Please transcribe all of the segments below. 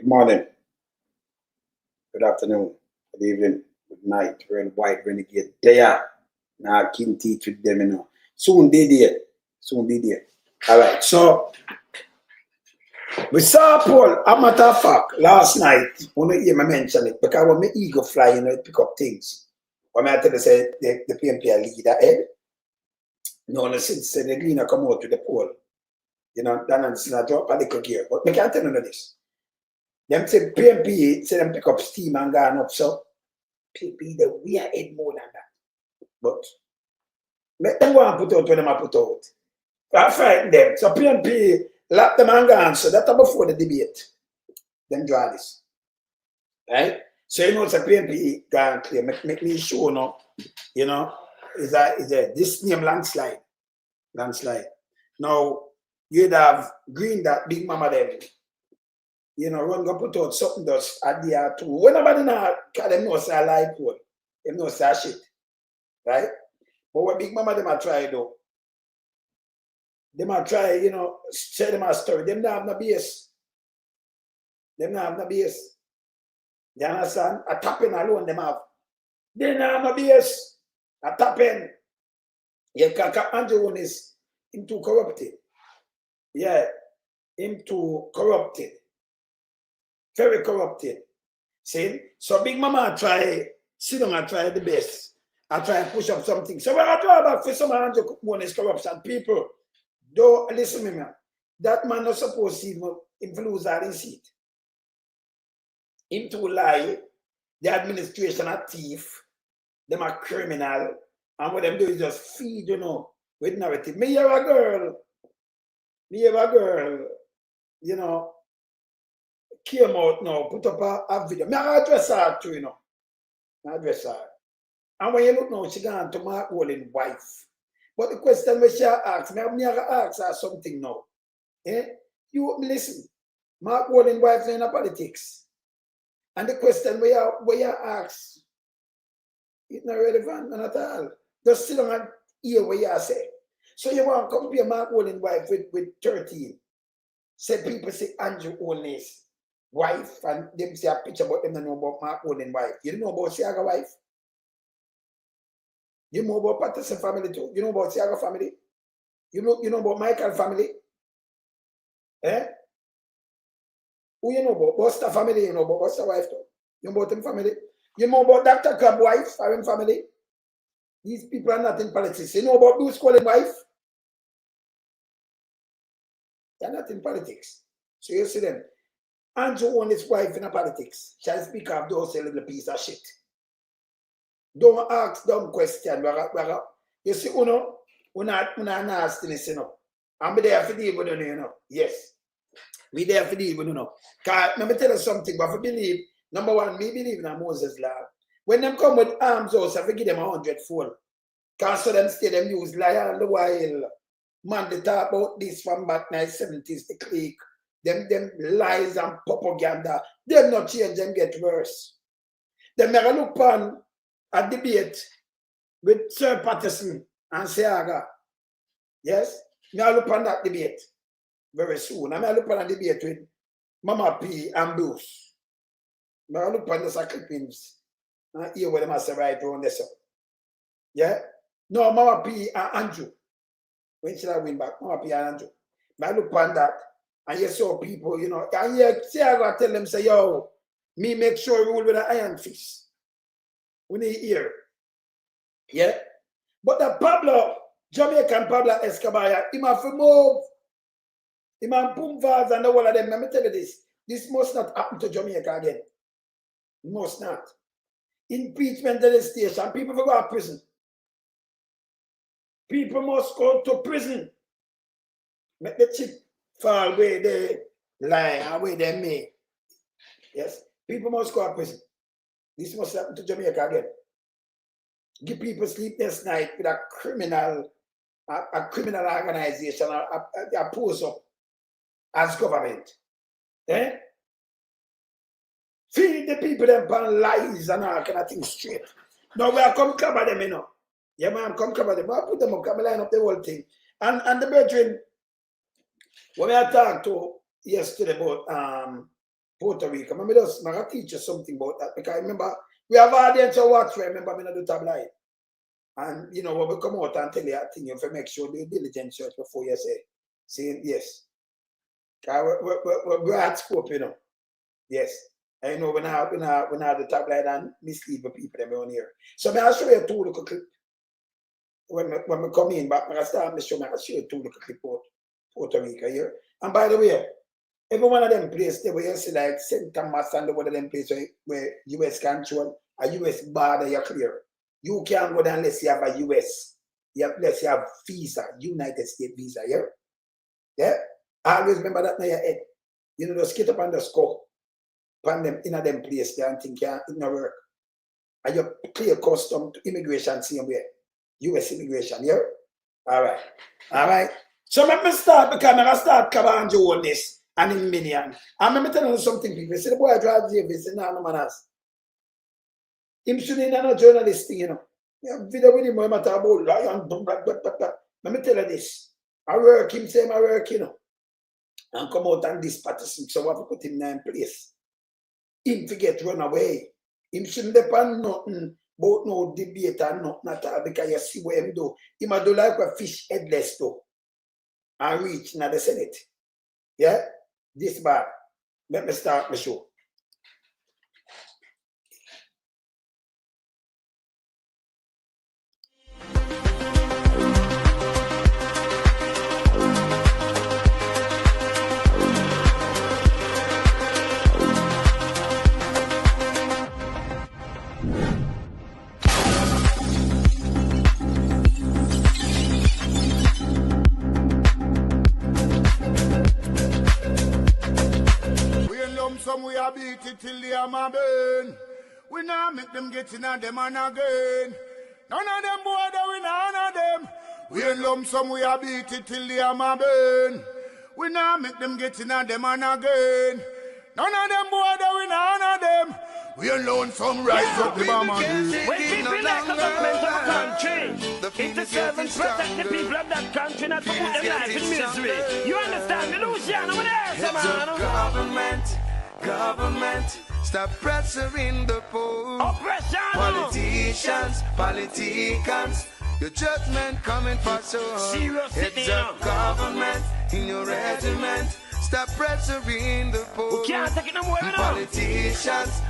Good morning, good afternoon, good evening, good night, red, white, renegade. There. Now I can teach with them, Soon they there. Soon they there. Alright, so we saw Paul, a matter of fact, last night, when you hear me mention it, because when my ego fly, it pick up things. When I tell you say the PMP leader head, no, since the cleaner come out to the poll. That's not drop a little gear. But we can't tell you this. Them say PMP say them pick up steam and gone up, so PMP we are head more than that. But let them go and put out when them put out. I frighten them. So PMP lap them and gone, so that's before the debate. Them draw this. Right? So it's a PMP gone clear. Make me sure now, is a this name landslide. Landslide. Now you'd have green that big mama them. Run go put out something does at the R2. When nobody now can them know say I like one. Them know say shit. Right? But what big mama them a try though. Them a try, share them a story. Them not have no base. Them not have no base. You understand? A tapping alone them have. They not have no base. A tapping. Yeah, Kaka Andrew one is him too corrupted. Yeah. Him too corrupted. Very corrupted. See? So Big Mama try, sit down and try the best. I try and push up something. So when I try back for some Holness corruption, people, don't listen to me, man. That man not supposed to even influence that in seat. Him to lie, the administration are thief, them are criminal, and what them do is just feed, with narrative. Me have a girl, came out now, put up a video. I address her too, I address her. And when you look now, she gone to Mark Holness' wife. But the question which she asked, I ask her something now. You listen, Mark Holness' wife is in politics. And the question where you ask, it's not relevant at all. Just sit down and hear what you say. So you want to compare Mark Holness' wife with 13. Say people say Andrew Holness' wife, and them say a picture about them, don't know about Mark Holness' wife. You know about Siaga wife? You know about Patterson family too? You know about Siaga family? You know about Michael family? Who you know about? Buster family, you know about Buster wife too? You know about them family? You know about Dr. Crab wife, Aaron family? These people are not in politics. You know about Bruce Collins' wife? They're not in politics. So you see them. Andrew Holness' wife in politics. Shall speak of those a little piece of shit. Don't ask dumb questions. You see, not nastiness, I'm there for deal with you, Yes. We there for deal with Because let me tell you something, but if you believe, number one, me believe in Moses' law. When them come with arms also, I give them 100-fold. Because so them stay, them use lie all the while. Man, they talk about this from back 1970s, the clique. Them lies and propaganda, them not change, them get worse. Them never look on a debate with Sir Patterson and Seaga. Yes? Me I look on that debate very soon. I may look on a debate with Mama P and Bruce. Me I look on the clippings and hear what them say right around this. Yeah? No, Mama P and Andrew. When should I win back? Mama P and Andrew. Me I look on that. And you saw people, and you see I gotta tell them, say, yo, me make sure rule with an iron fist. We need hear. Yeah? But the Pablo, Jamaican Pablo Escobar, he must move. He must boom vibes and all of them. Let me tell you this. This must not happen to Jamaica again. It must not. Impeachment to the station. People will go to prison. People must go to prison. Make the chip fall where they lie and where they may. Yes? People must go to prison. This must happen to Jamaica again. Give people sleepless night with a criminal organization a pose up as government. Feed the people them pan lies and all kind of things straight. Now we are come cover them, Yeah, man, come cover them. I put them up, come line up the whole thing. And the brethren, when I talked to yesterday about Puerto Rico. I just teach you something about that because I remember we have audience who watch. Remember me not do tabloid. And you know when we come out and tell you a thing, you have to make sure you diligent search before you say yes. We're broad scope, you know. Yes. I know when I the tabloid and mislead the people that around here. So I'll show you two little clip. When we come in, but I start to show you two little clip out Puerto Rico here. And by the way, every one of them places where you see like St. Thomas and one of them places where US control, a US border you're clear. You can't go there unless you have a US, unless you have visa, United States visa, yeah? Yeah? Always remember that in your head. You know, just get up on the score, pan them in a them place there and think it not work. And you clear custom to immigration same way. US immigration, yeah? Alright. Alright. So let me start because I start Cabanjo on this and in million. And let me tell you something, people. See the boy drive here, say no man has. Him shouldn't know journalist thing, you know. Yeah, video with him, I'm talk about lion, let me tell you this. I work, him say I work, you know. And come out and this partisan, so what put him in place. Him forget run away. Him shouldn't depend nothing about no debate and nothing at all because you see what him do. Him do like a fish headless though. And reach in the Senate. Yeah? This bad. Let me start my show. We are beat it till they are my burn. We now make them get in and them and again. None of them boy that we none of them. We in lump sum we are beat it till they are my burn. We now make them get in and them and again. None of them boy that we none of them. We in lonesome rise up the bomb again. When people elect the government of a country, it's the servants protect the people of that country, not to put them life in misery. You understand me, Luciano? What else, man? Government, stop pressuring the poor. Oppression. Politicians, your judgment coming for sure. Serious It's a government in your regiment. Stop pressuring the poor. We can't take it no more. Politicians,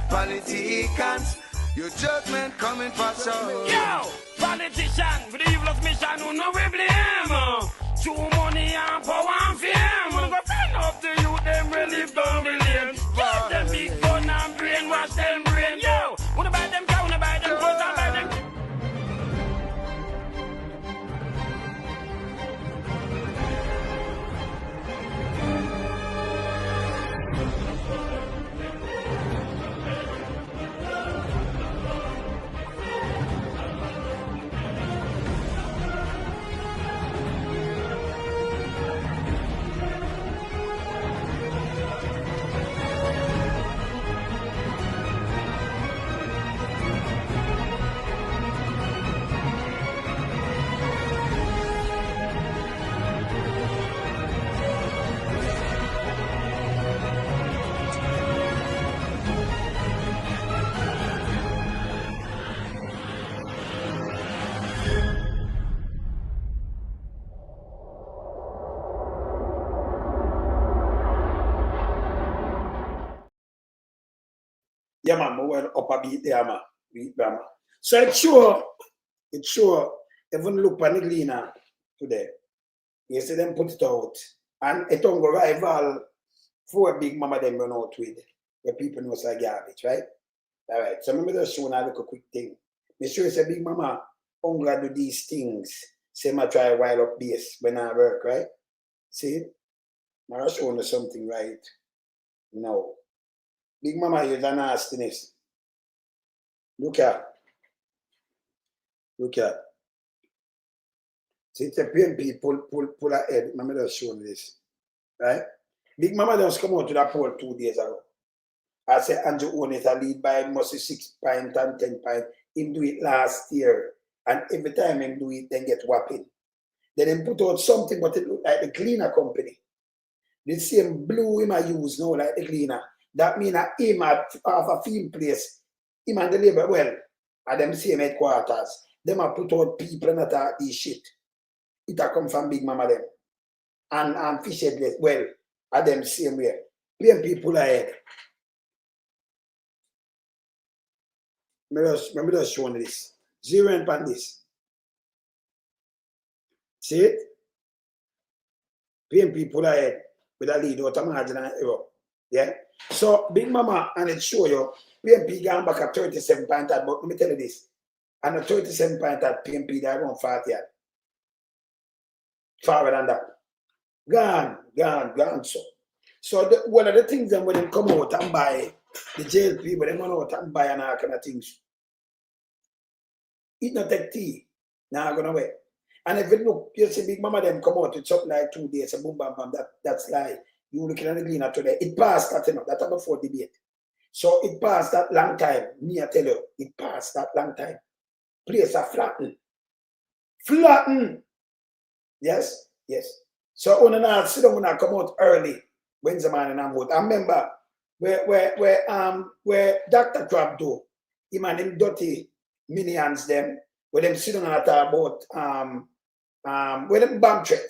your judgment coming for sure. Yo, politician with the evilest mission, who know we blame. Too money and power and fame. We're gonna bring up the youth, them relieve down the lane. Give them big gun and brainwash them brain. Yo, wanna buy them cow, wanna buy them clothes, and buy them. Yeah, man, we went up a beat there, man. So it's sure, even look at the cleaner today. You see them put it out. And it don't go rival for a big mama them run out with. Where people know it's like garbage, right? Alright, so let me just show you a little quick thing. Make sure it's a big mama hunger do these things. Say I try while up base when I work, right? See? I'll show you something right now. Big mama is a nastiness. Look at. See, it's a PMP pull her head. Let me just show you this. Right? Big mama just come out to that poll 2 days ago. I said Andrew own it a lead by must 6 pints and 10 pints. Him do it last year. And every time him do it, then get whopping. Then him put out something, but it look like the cleaner company. The same blue him I use now, like the cleaner. that means that him at a film place, him and the labor, well, at them same headquarters, them are put out people and that this shit. It a come from Big Mama them. And fish head place, well, at them same way. Plain people ahead. Let me just show you this. 0 on this. See it? Plain people ahead with a lead out of margin and error. Yeah? So, Big Mama, and it show you, PMP gone back at 37 point at, but let me tell you this. And the 37 point at PMP, they are going 40 at. Farther than that. Gone. So one of the things that when they come out and buy, the jail people, they come out and buy and all kind of things. It not take tea. Now gonna wait. And if you look, you see Big Mama them come out with something like 2 days, and boom, bam, bam, that's like, you looking at the cleaner today. It passed that, you know, that's before debate. So it passed that long time. Me, I tell you, it passed that long time. Place are flatten. Yes. So when I sit down, when I come out early, Wednesday morning and vote. I remember where Dr. Crab do, him and them dirty minions them, where them sit down and talk about where them bomb threat.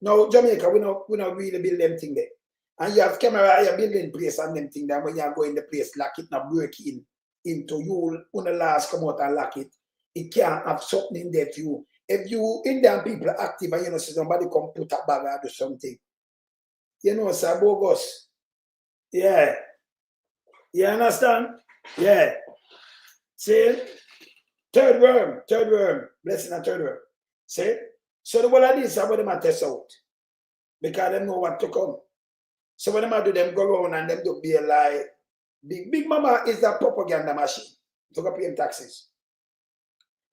Now Jamaica, we not really build them thing there. And you have camera, you building place and them thing that when you go in the place, lock it not break into you when the last come out and lock it. It can't have something in there to you. If you Indian people are active and you know see somebody come put a bag or do something, you know, it's a bogus. Yeah. You understand? Yeah. See? Third worm. Blessing a third worm. See? So the one of this is what them test out. Because they know what to come. So when them do them go around and them do be a lie. Big Mama is a propaganda machine. To go pay him taxes.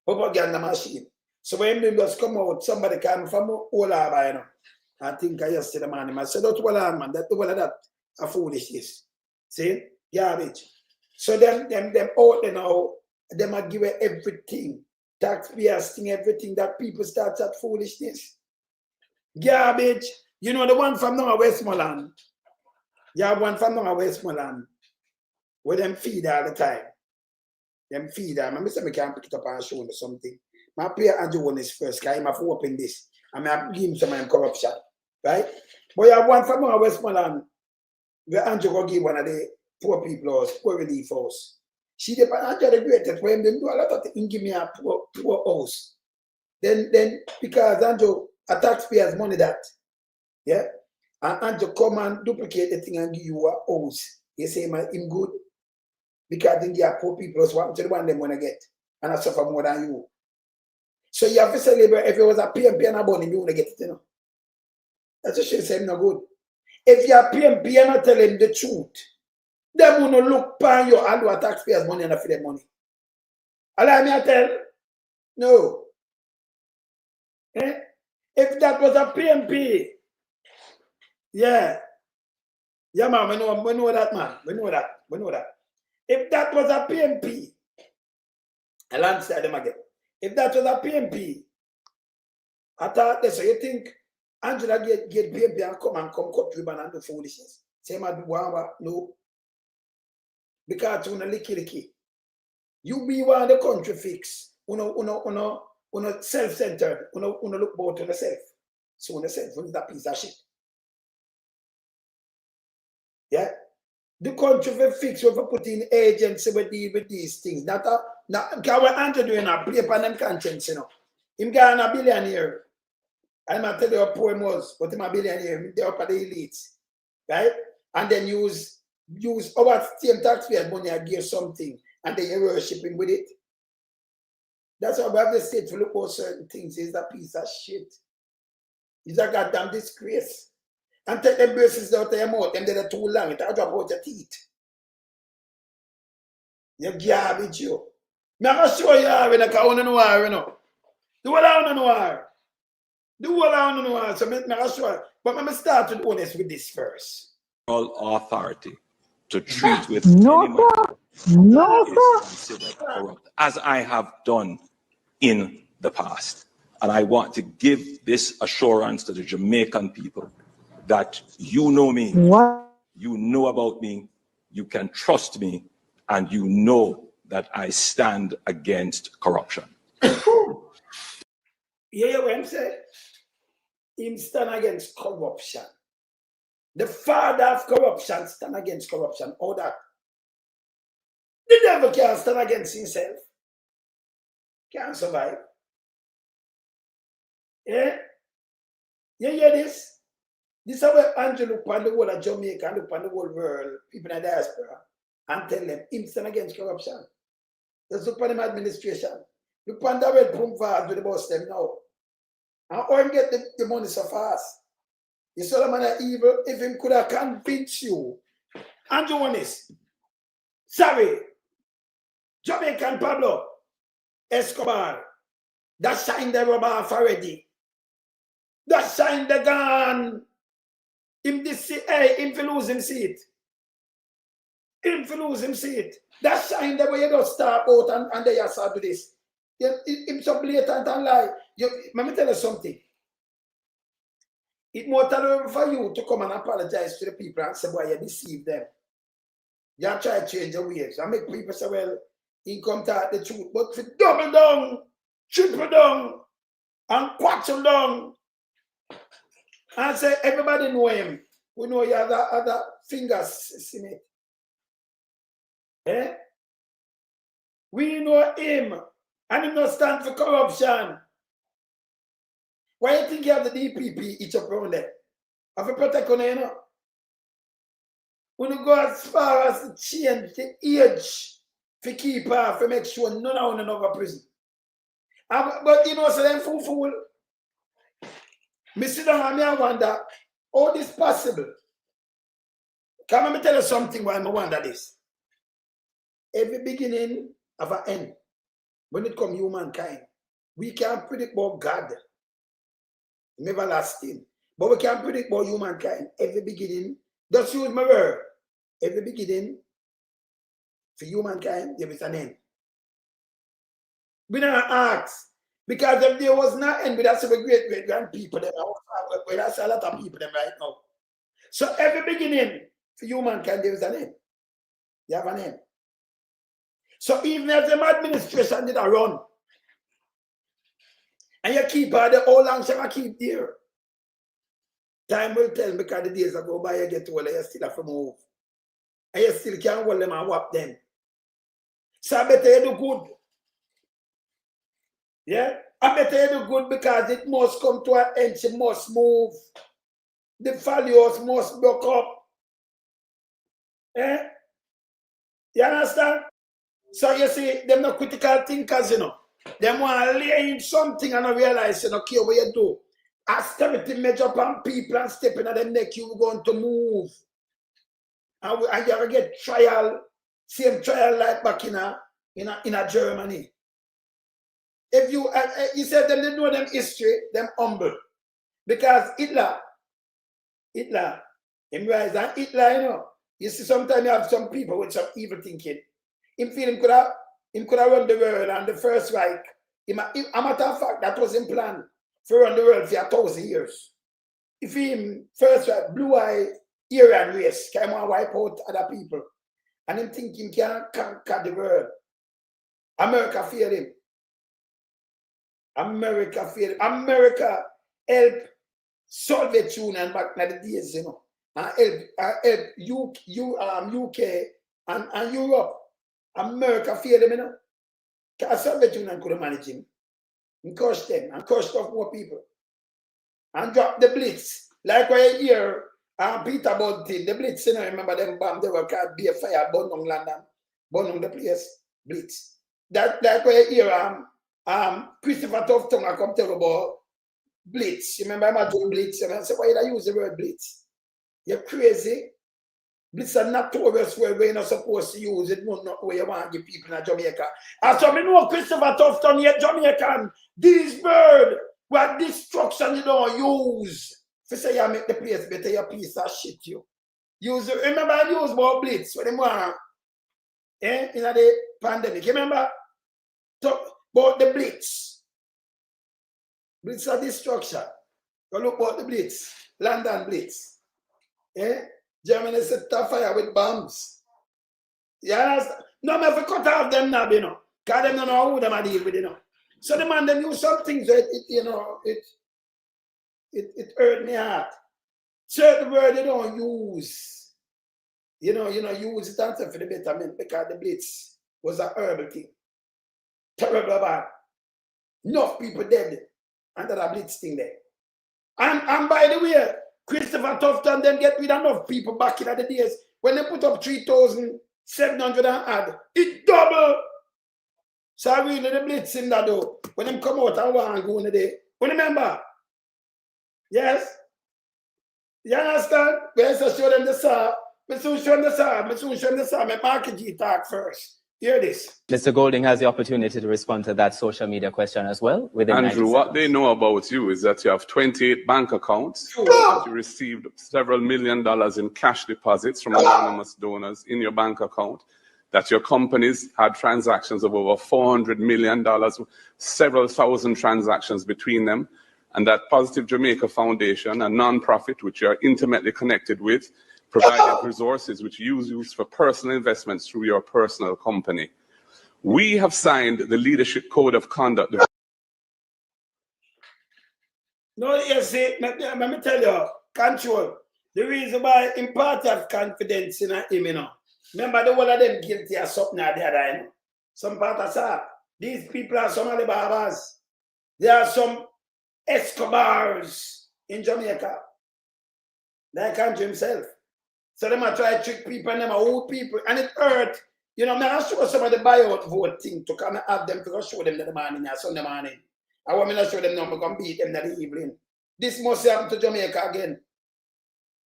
Propaganda machine. So when them just come out, somebody come from all over, you know. I think I yesterday morning, I said, that's what I'm man, that's what that a foolishness. See? Garbage. So them out there now, them are give everything. Taxpayers thing, everything that people start at foolishness. Garbage. You know the one from now Westmoreland. You have one from now Westmoreland where them feed all the time. Them feed them. I say I can't pick it up and show them something. My player Andrew won this first, because I have to open this. And I give him some corruption. Right? But you have one from now Westmoreland where Andrew will give one of the poor people house, poor relief house. She did Andrew the greatest when them do a lot of things, give me a poor house. Then because Andrew a taxpayers money that. Yeah? And Andrew come and duplicate the thing and give you a house. You say him good? Because then you have poor people, so what to the one them want to get. And I suffer more than you. So you have to celebrate if it was a PMP and a bun, you want to get it, you know. That's what she said, no good. If you are PMP and not tell him the truth, they will not look upon you and do a taxpayers' money and not for their money. Allow me to tell? No. Eh? If that was a PMP, yeah. Yeah, man, we know that, man. We know that. If that was a PMP, I'll answer them again. If that was a PMP, I thought this. So you think Angela get PMP and come cut ribbon and do foolishness? Same as no. Because you licky. You be one the country fix. Uno self-centered. Uno look both on yourself. So on yourself is that piece of shit. Yeah? The country will fix, we will put in agency with these things. Because what Andrew doing now, play upon them conscience, you know. Him got a billionaire. I'm not tell you how poor him was, but him a billionaire, they're up at the elites. Right? And then use our same taxpayer money and give something, and then you worship him with it. That's why we have the state to look for certain things. It's a piece of shit. It's a goddamn disgrace. And take them braces out of your mouth, them they're too long, it'll drop out your teeth. You're garbage, you. I'm not sure you are, because I don't know, you know. Do what I don't know. So I'm not sure. But I'm going to start with honest with this first. All authority to treat with No, sir. considered corrupt, as I have done in the past. And I want to give this assurance to the Jamaican people that you know me, What? you know about me, you can trust me and you know that I stand against corruption. You hear what I'm saying? Him stand against corruption. The father of corruption stand against corruption. All that. The devil can't stand against himself. Can't survive. Yeah? You hear this? This is where Andrew look on the whole of Jamaica and look on the whole world, people in the diaspora, and tell them, him stand against corruption. Just look on him administration. Look on the red pump fast with the boss them now. And how him get the money so fast? You saw the man of evil, if him could have convinced you. Andrew Holness, sorry, Jamaican Pablo Escobar, that signed the rubber off already. That signed the gun. Him this him for lose him seat. Him for lose him seat. That signed the way you don't start out and they start do this. Him so blatant and lie. Let me tell you something. It's more tolerable for you to come and apologize to the people and say, why you deceive them. You try to change your ways and make people say, well, he come to the truth. But if you double down, triple down, and quackle down, and say, everybody know him. We know you have other fingers in it. Eh? We know him. And he not stand for corruption. Why do you think you have the DPP each up around there? Have a protect on you know? When you go as far as to change the age to keep her, to make sure none of them over prison. But you know, so them fool. Me sit down and I wonder, how this possible? Can I tell you something why I wonder this? Every beginning of an end, when it comes humankind, we can't predict about God. Never lasting. But we can't predict about humankind. Every beginning, just use my word. Every beginning for humankind, there is an end. We don't ask. Because if there was not end, we'd have some great grand people. We'd have a lot of people them right now. So every beginning for humankind, there is an end. You have an end. So even if the administration did a run, and you keep her there, how long shall I keep there? Time will tell because the days that go by, you get older, you still have to move. And you still can't hold them and whap them. So I better you do good. Yeah? I better you do good because it must come to an end. She must move. The values must block up. Yeah? You understand? So you see, them not critical thinkers, you know. Them want to lay in something and not realize you don't care what you do. Austerity measure upon people and stepping at the neck, you're going to move. And you gotta get trial, same trial like back in a Germany. If you said them they know them history, them humble. Because Hitler, him rise and Hitler, you know. You see sometimes you have some people with some evil thinking. Him feel him could have run the world and the First Reich. A matter of fact, that was him plan for run the world for 1,000 years. If him First Reich, blue-eye, Aryan race, came and wipe out other people. And him thinking can't conquer the world. America feared him. America feared him. America helped Soviet Union back in the days, you know. And help UK and Europe. America feared him, you know. Because Soviet Union couldn't manage him. And crushed them and crushed off more people. And dropped the Blitz. Like what you hear Peter Bunting, the Blitz, you know, remember them bomb, they were called Be a Fire, burn on London, burn on the place, Blitz. Like what you hear Christopher Tufton come tell about Blitz. You remember him doing Blitz? And I said, why did I use the word Blitz? You're crazy. Blitz are notorious word where you're not supposed to use it, not where you want to give people in Jamaica. And so I know Christopher Tufton here, Jamaican, these birds, what destruction you don't use. If you say you make the place better, your piece of shit you. Use remember I use more Blitz when they want in the pandemic. You remember? Talk about the Blitz. Blitz are destruction. Go look about the Blitz. London Blitz. Germany set a fire with bombs. You understand? No, I have to cut off them now, you know. Because them don't know who them are deal with, you know. So the man, them use some things that, it hurt me heart. Certain word they don't use. Use it answer for the betterment because the blitz was a horrible thing. Terrible bad. Enough people dead under that blitz thing there. And by the way, Christopher Tufton them get rid of enough people back in the days when they put up 3,700 and add. It double. So I really the blitz in that though. When them come out and want to go in the day. You remember? Yes? You understand? Where's I show them the saw? I soon show them the saw. My market G talk first. Hear this. Mr. Golding has the opportunity to respond to that social media question as well. Andrew, what they know about you is that you have 28 bank accounts. That you received several $1 million in cash deposits from anonymous donors in your bank account. That your companies had transactions of over $400 million, several thousand transactions between them. And that Positive Jamaica Foundation, a non-profit which you are intimately connected with, provided resources which you use for personal investments through your personal company. We have signed the Leadership Code of Conduct. No, you see, let me tell you, control. The reason why I'm part of confidence in him, you know. Remember the one of them guilty of something or the other, you know. Some part of that. These people are some of the barbers. There are some Escobars in Jamaica. That country himself. So them are try to trick people and them are old people. And it hurt. You know, I show some of the buyout vote thing to come and have them to show them the morning or Sunday morning. I want me to show them now, I'm going to beat them in the evening. This must happen to Jamaica again.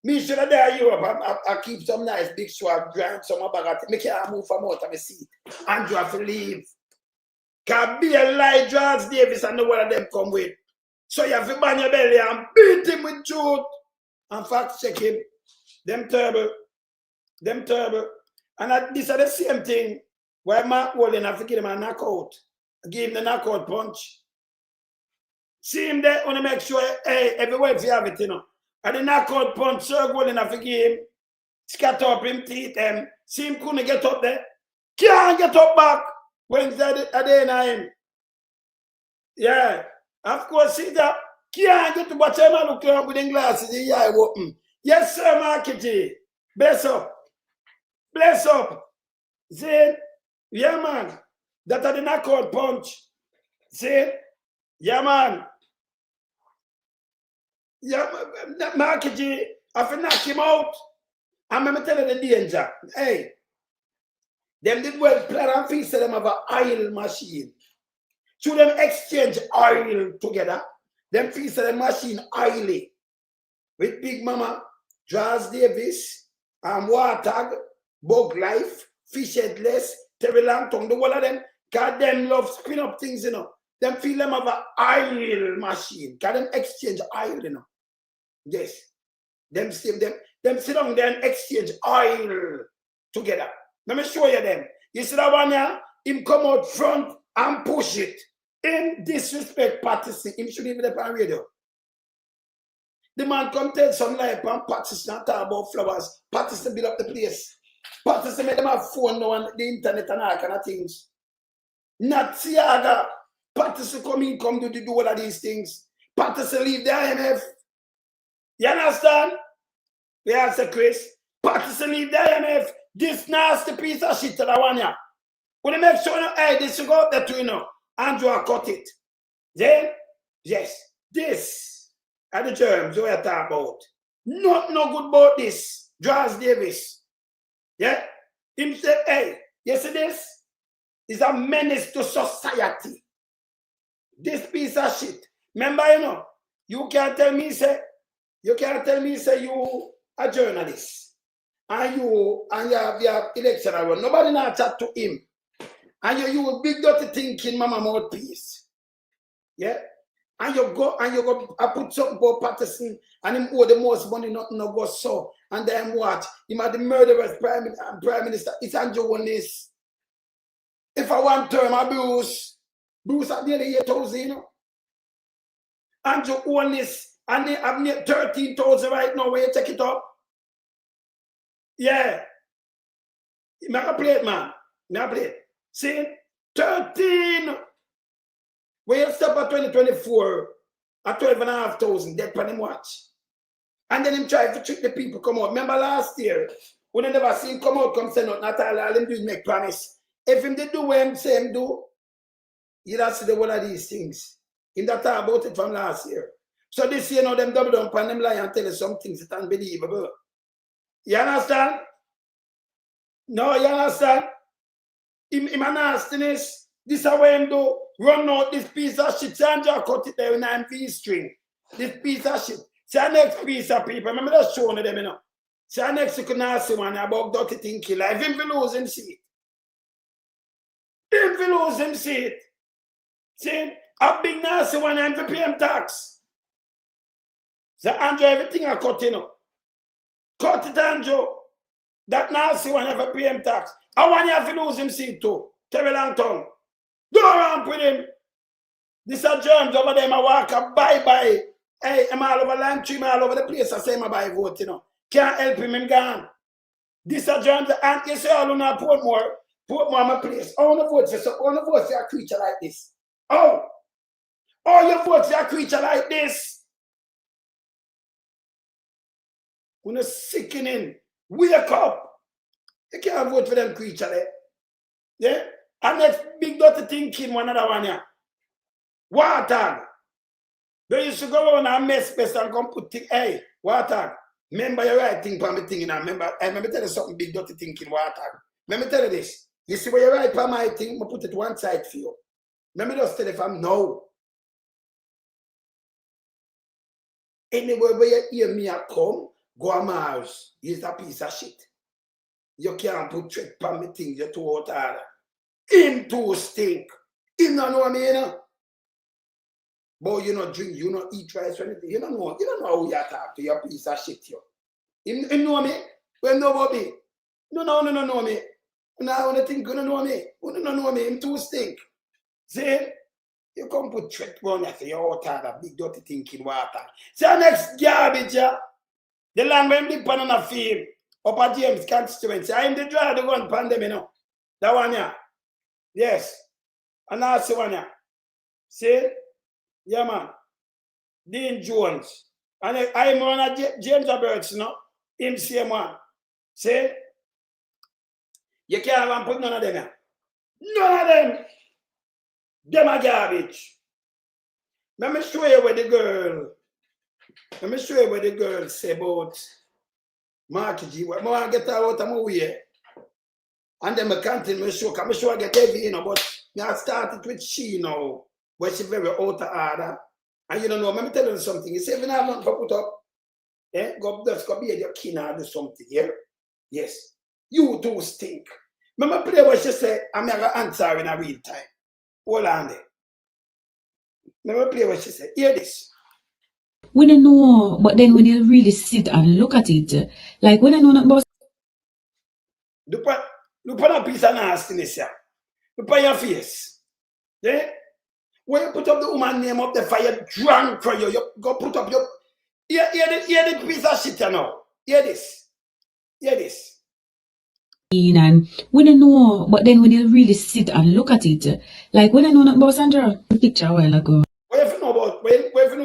Me should have there in Europe. I keep some nice big swag, grind some bag of things. I can't move from out of my seat. Andrew have to leave. Can be a lie, Charles Davis and the one of them come with. So you have to ban your belly and beat him with truth. And fact check him. Them terrible. And this is the same thing why Mark Walden have to give him a knockout. Give him the knockout punch. See him there, want to make sure, hey, everywhere if you have it, you know. And the knockout punch, Sir Walden have to give him, scatter up him teeth, see him couldn't get up there. Can't get up back when he's at the end of him. Yeah, of course, see that. Can't get to watch him and look up with the glasses, the eye open. Yes, sir, Markety. Bless up. Bless up. See? Yeah, man. That are the knockout punch. See? Yeah, man. Yeah, Markety, I have to knock him out. I'm going to tell you the danger. Hey, them did well plan and feast them have an oil machine. Should them exchange oil together? Them feast the machine oily. With Big Mama, Charles Davis, Wartag, Bug Life, Fish Headless, Terry Langton, the one of them, God them love spin up things, you know. Them feel them have an oil machine. Can them exchange oil, you know. Yes. Them sit down there and exchange oil together. Let me show you them. You see that one here? Him come out front and push it. In disrespect Patterson. Him should even be on radio. The man come tell some life and Patterson and talk about flowers. Patterson build up the place. Patterson made them have phone now and the internet and all kind of things. Not Tiaga. Patterson come do all of these things. Patterson leave the IMF. You understand? We answer Chris. Patterson leave the IMF. This nasty piece of shit to the one here. When you make sure, hey, this should go up there too, you know. Andrew cut it. Then, yes, this are the germs we are talking about. Not no good about this. Charles Davis. Yeah? Him say, hey, you see this? Is a menace to society. This piece of shit. Remember, you know, you can't tell me, say, you a journalist. And you have your election around. Nobody not chat to him. And you will big dirty thinking mama mouthpiece. Yeah? And you go I put something about Patterson and him owe the most money, nothing no go so. And then what? Him had the murderous prime minister. It's Andrew Holness. If I want term abuse, Bruce at nearly 8,000, you know. Andrew Holness, and they have near 13,000 right now where you check it up. Yeah. I play it, man. I play it. See, 13. When you stop at 2024, at 12,500 dead per him watch. And then him try to trick the people come out. Remember last year, when I never seen him come out, come say nothing at all him do is make promise. If him did do what him say him do, you don't see the one of these things. Him that talk about it from last year. So this year now them double down and them lie and tell you some things that unbelievable. You understand? No, you understand? Him a nastiness. This is what him do. Run out this piece of shit. Sandra cut it there in an V string. This piece of shit. See our next piece of people. Remember just showing them, you know. See our next you can ask one about dirty thing killer. If him will lose him seat. Him will lose him seat. See? A big nasty one and for pay him tax. So Andrew, everything I cut, you know. Cut it, Andrew. That nasty one have a pay him tax. I want you have to lose him seat too. Tell me long tongue. Go around with him. This are germs over there. I walk up, bye-bye. Hey, I'm all over Lime Tree, I'm all over the place. I say my buy vote, you know. Can't help him gone. This are germs, and you say all on a Portmore, my place. I want to vote for so I want to vote for a creature like this. Oh, you vote for a creature like this. When you're sickening, wake up. You can't vote for them creature there. Yeah? And next big dirty thinking one another one here. Water. They used to go on and mess best and come put thing. Hey, water. Remember your right thing for me thing. Remember, let me tell you something big dirty thinking, water. Let me tell you this. You see where you right for my thing, I put it one side for you. Let me just tell you if I'm no. Anywhere where you hear me a come, go a Mars. He's a piece of shit. You can't put trick for me thing, you're too out of him too stink. Him don't know me, you know. But you not drink, you not eat rice or anything. You don't know how you talk to your piece of shit, yo. You know me? Well, know about me. No, know me. No, I want to think you don't know me. You don't know me, him too stink. See? You come put trick on you, say you're out of that big dirty thinking water. See our next garbage, yeah? The land where I'm on a field, up at James constituency. I'm the drive the gun pandemic, you know. That one, yeah. Yes. And that's the one, yeah. See? Yeah, man. Dean Jones. And I'm on a James Roberts, you know. Him same one. See? You can't even put none of them here. None of them. Them are garbage. Let me show you what the girl say about Marky G. I want to get her out of my way. And then I continue to show. I'm sure I get heavy, you know, but I started with she, you know, where she very out of order. And you don't know, let me tell you something. You say, if you have nothing to put up, go be your kin or do something, yeah? Yes. You too stink. Remember play what she said, I'm going to answer in a real time. Hold on there. Remember play what she said. Hear this. We don't know, but then when you really sit and look at it, like when I know about Look at that piece of nastiness here. Look at your face. Yeah? When you put up the woman name up the fire, drunk for you go put up your... Hear the piece of shit you know. Hear this. and we don't know, but then when you really sit and look at it, like when I know about Sandra, the picture a while ago. What if you know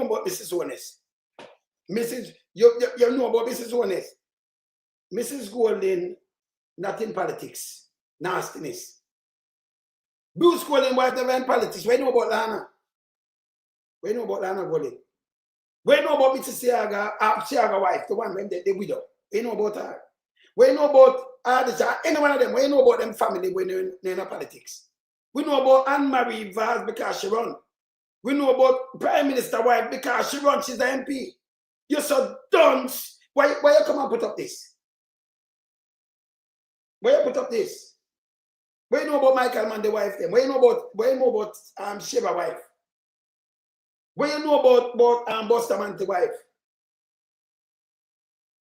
about Mrs. Holness? You know about Mrs. Holness? Mrs. Golden, not in politics. Nastiness. Bruce Golden was never in politics. What do you know about Lana? What do you know about Lana Golden? What do you know about Mrs. Siaga wife, the one when the widow? What do you know about her? What do you know about any one of them? What do you know about them family when they're in politics? We know about Anne-Marie Vaz because she run. We know about Prime Minister wife because she runs, she's the MP. You're so dunce. Why you come and put up this? Why you put up this? What you know about Michael Mann, the wife them? What you know about Sheba wife? What you know about Buster Man, the wife?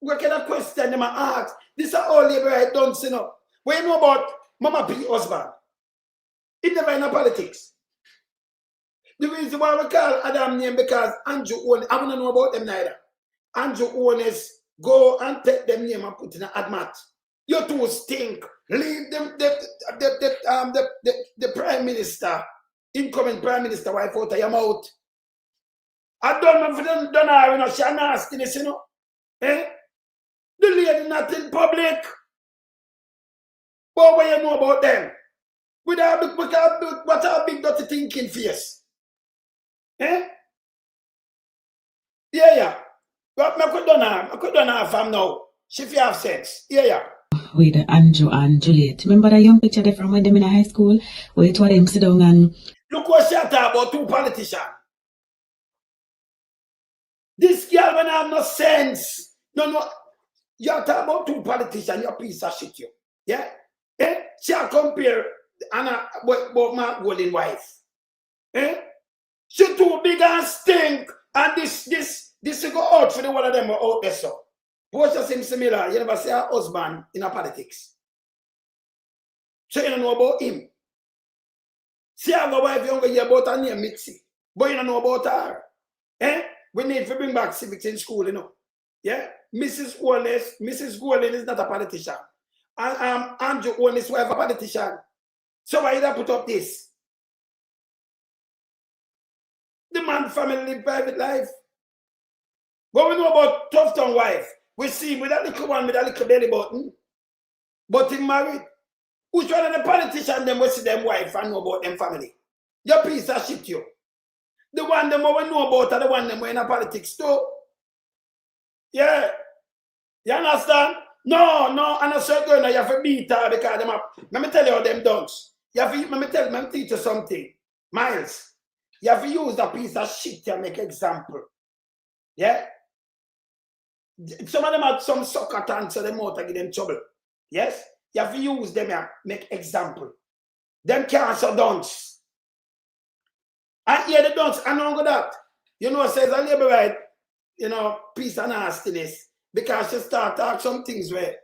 What kind of question them ask? This is all labor I don't see no. What you know about Mama P husband? It never in a politics. The reason why we call Adam name because Andrew Holness, I don't know about them neither. Andrew Holness go and take them name and put in an admat. You two stink. Leave them, the Prime Minister, incoming Prime Minister, wife out of your mouth. I don't know if they don't have enough nastiness, you know. Eh? The lady not in public. But what you know about them? What a big dirty thinking face. Eh? Yeah. But I could don't have fam now. She fi have sex. Yeah. With Andrew and Juliet. Remember that young picture there from when them in high school? Where it was them sit down and... Look what she talk about two politicians. This girl when have no sense. No. You talk about two politicians, you piece of shit, you. Yeah? Eh? She compare Anna but my golden wife. Eh? She too big and stink. And this go out for the one of them out there so. Both of them similar. You never see her husband in a politics. So you don't know about him. See our wife, you don't hear about her name, Mitzi. But you don't know about her. Eh? We need to bring back civics in school, you know. Yeah? Mrs. Holness is not a politician. And Andrew Holness wife a politician. So why did I put up this? The man family live private life. But we know about Tough Town wife. We see him with that little one with that little belly button. But he married. Which one of the politicians them will see them wife and know about them family? Your piece of shit, you. The one them we know about are the one them in a politics too. Yeah. You understand? No, and a certain you have to beat her because them up. Let me tell you how them dons. Let me teach you something. Miles, you have to use a piece of shit to make example. Yeah? Some of them have some sucker tanks so them out to give them trouble. Yes? You have to use them to make example. Them can't so dons. And yeah, the dons, I know that. You know, says a labor right, you know, piece of nastiness. Because she start talk some things where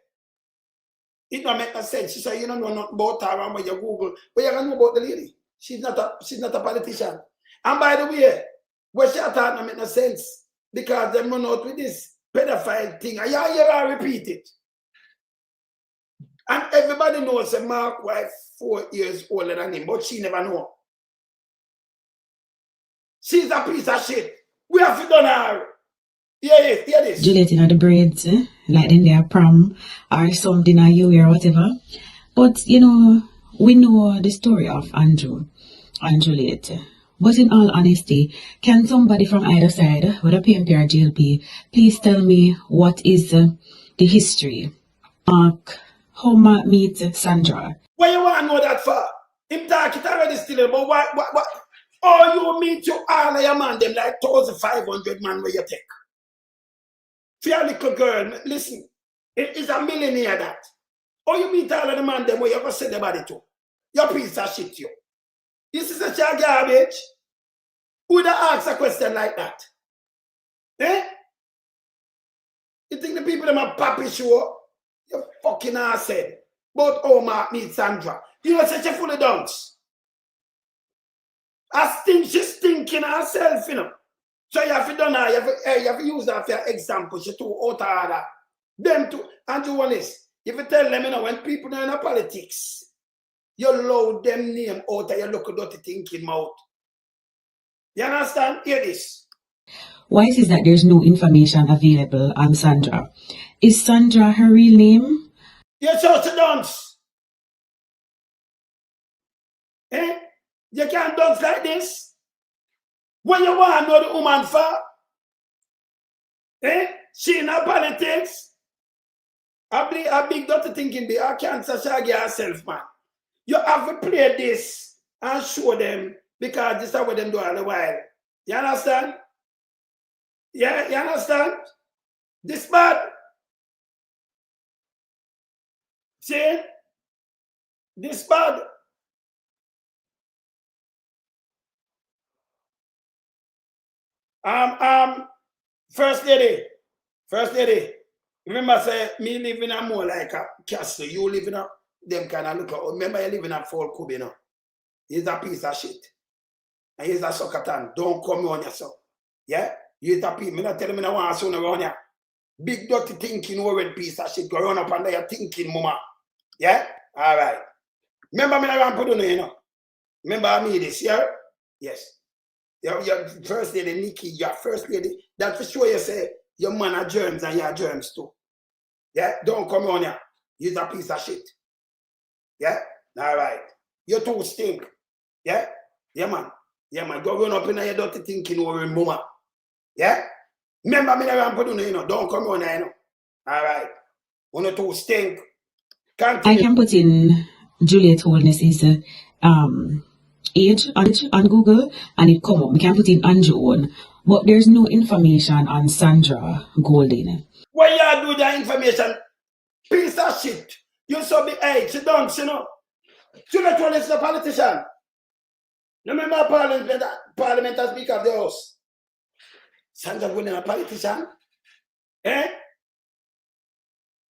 it don't make no sense. She said, you don't know nothing about her and when you Google, but you don't know about the lady. She's not a politician. And by the way, what she talk don't make no sense. Because they run out with this pedophile thing. And you hear her repeat it. And everybody knows that Mark's wife 4 years older than him, but she never know. She's a piece of shit. We have to done her. Yeah, this. Juliet in the braids, like in their prom or something or you or whatever. But, you know, we know the story of Andrew and Juliet. But in all honesty, can somebody from either side, whether PMP or GLP, please tell me what is the history? How Mark meets Sandra? Why you want to know that for? Him talk it already still, but what? Oh, you meet you all of your man, them like 1,500 man where you take. For your little girl, listen, it is a millionaire that. Or you meet all of the man them where you ever send the body to. Your piece of shit, you. This is a child garbage. Who would ask a question like that? Eh? You think the people them are pappy sure? You fucking ass head. But oh Mark meet Sandra. You know such a full of dunks. She's thinking herself, you know. So you have to done her, you have to use that for example. She too out of order. Them too, Andrew Holness, if you tell them, you know, when people are in politics, you load them name out of your local dirty thinking mouth. You understand? Hear this. Why is it that there's no information available on Sandra? Is Sandra her real name? You're so dance. Eh? You can't dance like this. When you want to know the woman for, she in her politics, a big dirty thinking be a cancer shaggy herself, man. You have to play this and show them because this is what them do all the while. You understand? Yeah, you understand? This bad. See? This bad. First lady. Remember, say me live in a more like a castle. You live in a them kind of look. Remember, you live in a Fort Cube, you know. He's a piece of shit. And he's a sucker tan. Don't come on yourself. Yeah? You're a piece. Me not tell me I want soon around here. Big dirty thinking worried piece of shit. Go run up under your thinking, mama. Yeah? Alright. Remember me around Puduna, you know? Remember me this year? Yes. Your first lady, Nikki, your first lady, that for sure you say your man are germs and you are germs too. Yeah? Don't come on here. You're a piece of shit. Yeah? Alright. You two stink. Yeah? Yeah, man. Yeah, man. Go run up in your dirty thinking over mama. Yeah? Remember me around Puduna, you know? Don't come on here, you know? Alright. One two stink. Continue. I can put in Juliet Holness's age on Google and it come up. We can put in Andrew on, but there's no information on Sandra Golding. What you do that information? Piece of shit. You so big age, she don't, you know. Juliet Holness is a politician. Remember Parliament as Speaker of the House. Sandra Golding a politician? Eh?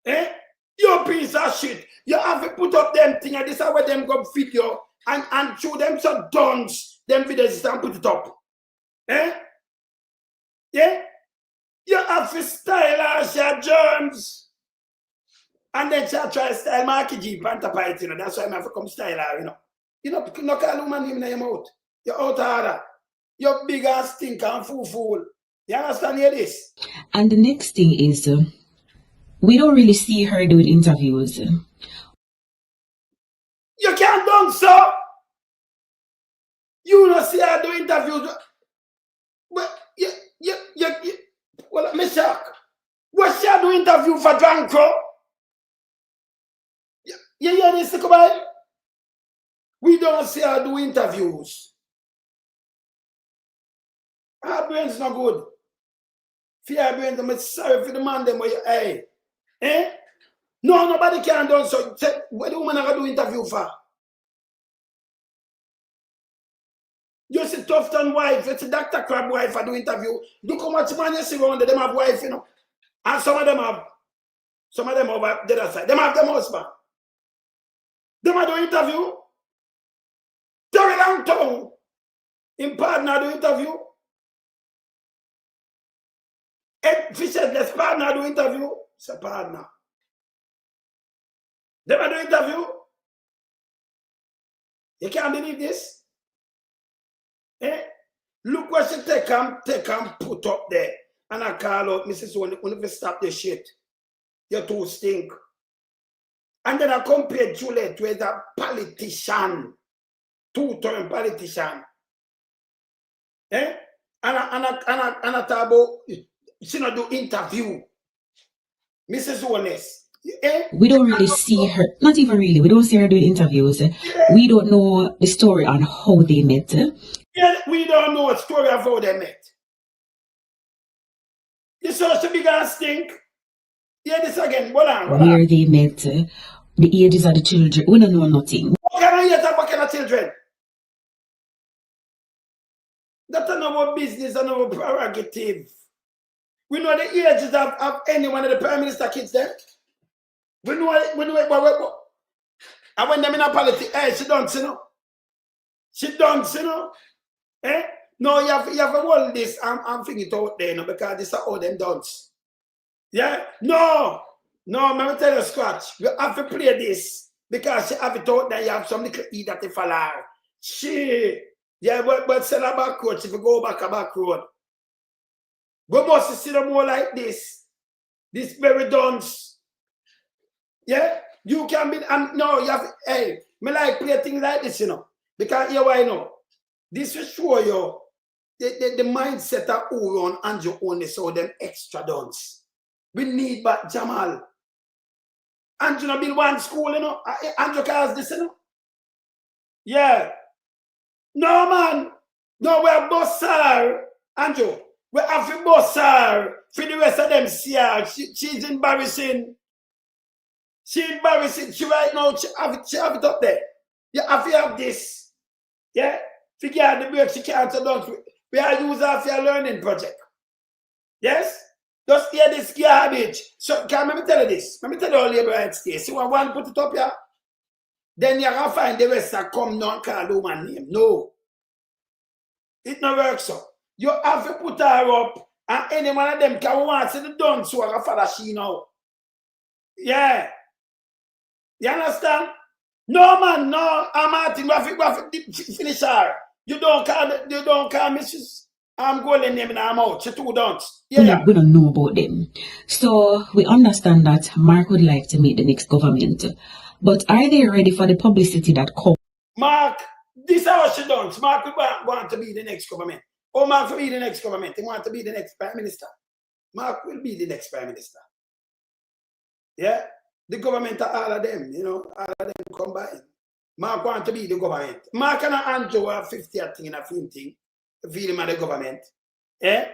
Eh? You piece of shit. You have to put up them things and this is where them go video and show them some dons, them videos and put it up. Eh? Yeah? You have to style as your germs. And then she'll try to style Marky G, Panther Pite, you know. That's why I have to come style her, you know. You know, no call woman name in your mouth. You're out harder. You're big ass stinker and fool. You understand here this? And the next thing is, we don't really see her doing interviews. You can't do so. You don't see her do interviews. But well, me shock. What she do interview for Dranko? You hear this, Escobar? We don't see her do interviews. Her brain's not good. For her brains, I'm sorry for the man them where you, hey. Eh? No, nobody can do so. What the woman are do interview for? You see Tufton wife, it's a Dr. Crab wife I do interview. Look how much man you see around them have wife, you know. And some of them over the other side. Them have them husband. Them are do interview. Very long tongue. In partner do interview. And fisherless partner do interview. It's a partner. Them are do interview. You can't believe this. Eh? Look what she take and put up there. And I call out Mrs. When you stop the shit. You two stink. And then I compare Juliet with a politician. Two-term politician. Eh? And I talk about she not do interview. Mrs. Holness. Eh? We don't really see her, not even really, we don't see her doing interviews. Yeah. We don't know the story on how they met. Yeah, we don't know a story of how they met. You saw she began stink. Yeah, this again. Hold on. Where they met, the ages of the children. We don't know nothing. What kind of children? That's not our business and our prerogative. We know the ages of any one of the Prime Minister kids there. We know and when them in a politics, hey, she don't, you know. She don't, you know. Eh? No, you have to hold this and figure it out there, you know, because this is all them dance. Yeah? No, let me tell you, Scratch. You have to play this because she have it out there. You have some little E that they follow. She, yeah, but sell a back road. If you go back a back road, we must see them more like this. This very dance. Yeah? You can be, no, you have, hey, me like play things like this, you know. Because here why know. This will show you the mindset of who on Andrew only so them extra dance. We need but Jamal. Andrew not build one school, you know. Andrew calls this, you know. Yeah. No, man. No, we're boss her. Andrew, we have to boss her for the rest of them see her. She's embarrassing. She's embarrassing. She right now, she have it up there. You have to have this. Yeah? Figure out the break she can't dance. We are using her for a learning project. Yes? Just hear this garbage. So, can let me tell you this. Let me tell you all labor rights case. You want one put it up here? Then you're going to find the rest that come down and call the woman name. No. It no works so. You have to put her up And any one of them can want to the done so I follow she now. Yeah. You understand? No man, no, I'm Martin, finish her. You don't call Mrs. I'm going name and I'm out. She too don't. Yeah. We don't know about them. So we understand that Mark would like to meet the next government. But are they ready for the publicity that comes? Mark, this is what she done. Mark will want to be the next government. Oh, Mark will be the next government. He want to be the next prime minister. Mark will be the next prime minister. Yeah? The government are all of them, you know, all of them combined. Mark want to be the government. Mark and Andrew are 50 thing in a film thing. Feel him at the government. Yeah?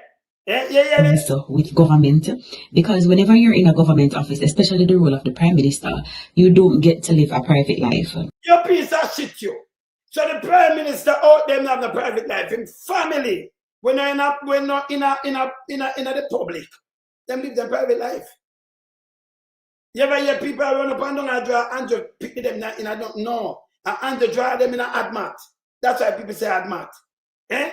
Also with government, because whenever you're in a government office, especially the role of the prime minister, you don't get to live a private life. Your piece of shit, you. So the prime minister out there have the private life in family. When they're not in the public, them live their private life. You ever hear people run up and down and draw Andrew pick them in I don't know. And Andrew draw them in an admat. That's why people say admat. Eh?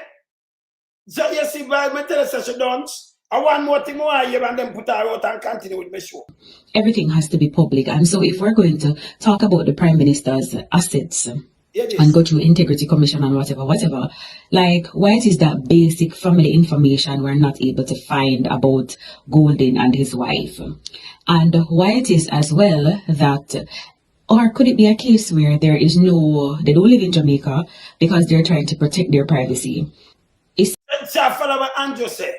So you see, by my tell us she don't. I want more thing more here and then put her out and continue with my show. Everything has to be public. And so if we're going to talk about the prime minister's assets and go through integrity commission and whatever, like why it is that basic family information we're not able to find about Golden and his wife? And why it is as well that, or could it be a case where they don't live in Jamaica because they're trying to protect their privacy? It's a follow what Andrew said.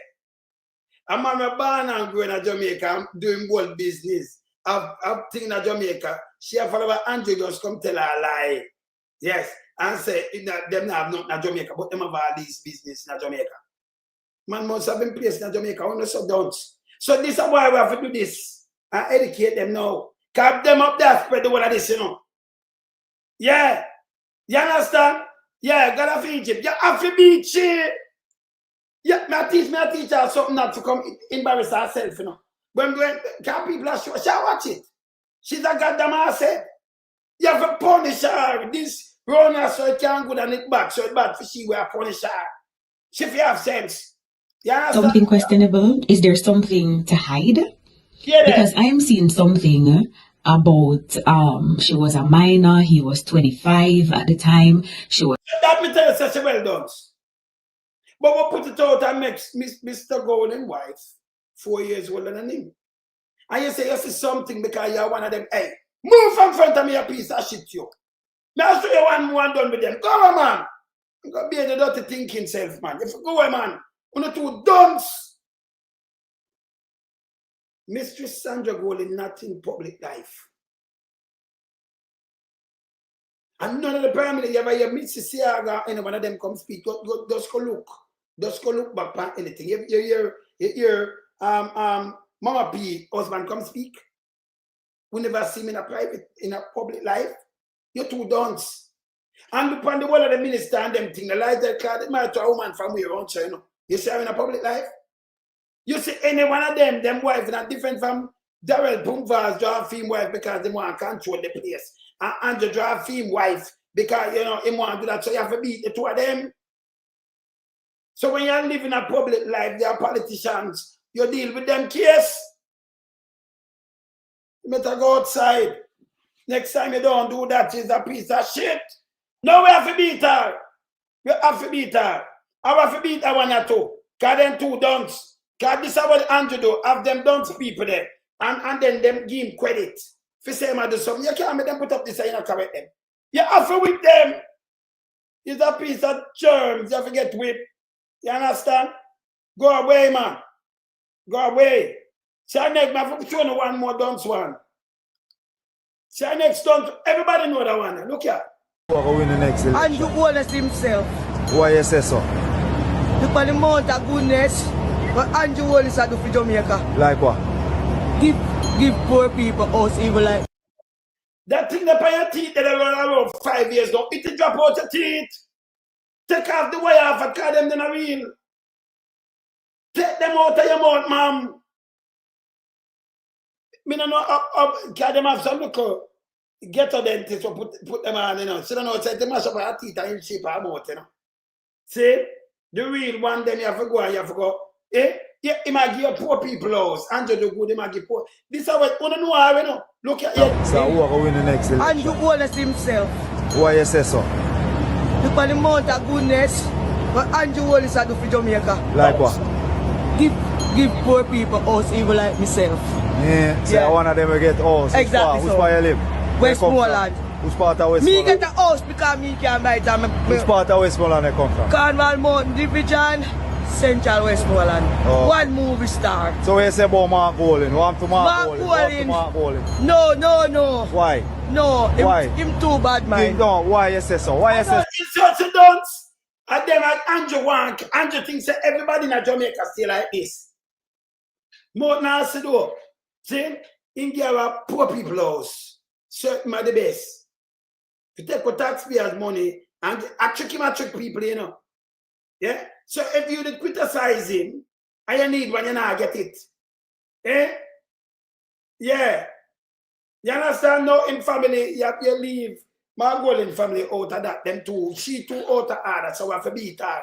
I'm born and growing in Jamaica. I'm doing gold business. I've thing in Jamaica. She follow what Andrew just come tell her a lie. Yes. And say them not have nothing in Jamaica, but them have all these business in Jamaica. Man must have been placed in Jamaica. Only so don't. So this is why we have to do this and educate them now. Cap them up there, spread the word of this, you know. Yeah. You understand? Yeah, gotta feed Egypt. You have to be chill. Yeah, I teach her something not to come embarrass herself, you know. When can people are sure, she'll watch it. She's a goddamn asset. You have to punish her. This runner so it can't go and it back, so it's bad for she will punish her. She if you have sense. You understand? Something questionable? Is there something to hide? Yeah, because I am seeing something about she was a minor, he was 25 at the time. She was that me tell you such a well done. But we put it out and make Mr. Golden wife 4 years older than him. And you say you see something because you're one of them. Hey, move from front of me a piece of shit you. May I show you one more done with them. Go on, man. You got to be the dirty thinking self, man. If you go away, man, you're not too dunce. Mistress Sandra Golden not in public life. And none of the family you ever hear Mrs. Siaga, any one of them come speak. Just go look. Just go look back on anything. You hear Mama P husband come speak. We never see him in a public life. You're too dunce. And upon the wall of the minister and them thing, the light that card, it might to a woman from where around you know. You see her in a public life? You see any one of them wife not different from Darrell Pumvar's draw film wife because they want to control the place. And Andrew draw film wife because you know he want to do that. So you have to beat the two of them. So when you live in a public life, they are politicians, you deal with them case. You better go outside. Next time you don't do that, is a piece of shit. No, we have to beat her. We have to beat her. I have to beat her one or two. Because them two dunce. Because this is what Andrew do. Have them dunce people there. And then them give him credit. If you say him do something, you can't make them put up this and you not correct them. You have to whip them. It's a piece of germs. You have to get whipped. You understand? Go away, man. Go away. So next, I have to show you one more dunce one. So next dunce, everybody know that one. Look here. Who will win the next election? Andrew Holness himself. Why you say so? Look at the amount of goodness what Andrew Holness do for Jamaica. Like what? Give poor people house even like. That thing that by your teeth that I run around 5 years now, it drop out your teeth. Take off the wire off and call them in a real. Take them out of your mouth, ma'am. Me no know can them have some look get a dentist or put them on, you know. So don't know say they mash up your teeth and shape our mouth, you know. See? The real one then you have to go and you have to go. Eh? Yeah, he might give poor people house. Andrew do good, he might give poor. This is what you know how we know. Look at it. So who are going to win the next election? Andrew Holness himself. Why you say so? Look at the amount of goodness what Andrew Holness do for Jamaica. Like what? Give poor people house, even like myself. Yeah, so one of them will get house. Exactly. Who's part you live? Westmoreland. Who's part of Westmoreland? Me get a house because me can buy it. Who's part of Westmoreland they come from? Cornwall Mountain Division, Central Westmoreland. Oh. One movie star. So you say about Mark Golding? Want to Mark Golding? Mark No. Why? No. Why? Him too bad, man. No, why you say so? Why you say so? It's just a dance. And then Andrew want. Andrew thinks that everybody in Jamaica still like this. More now to do. See? In give poor people house. Certain are the best. You take what taxpayers' money and trick people, you know. Yeah? So if you did criticize him, and you need when you not get it. Eh? Yeah. You understand? No, in family, you leave my girl in family out of that. Them two. She too out of order, so I have to beat her.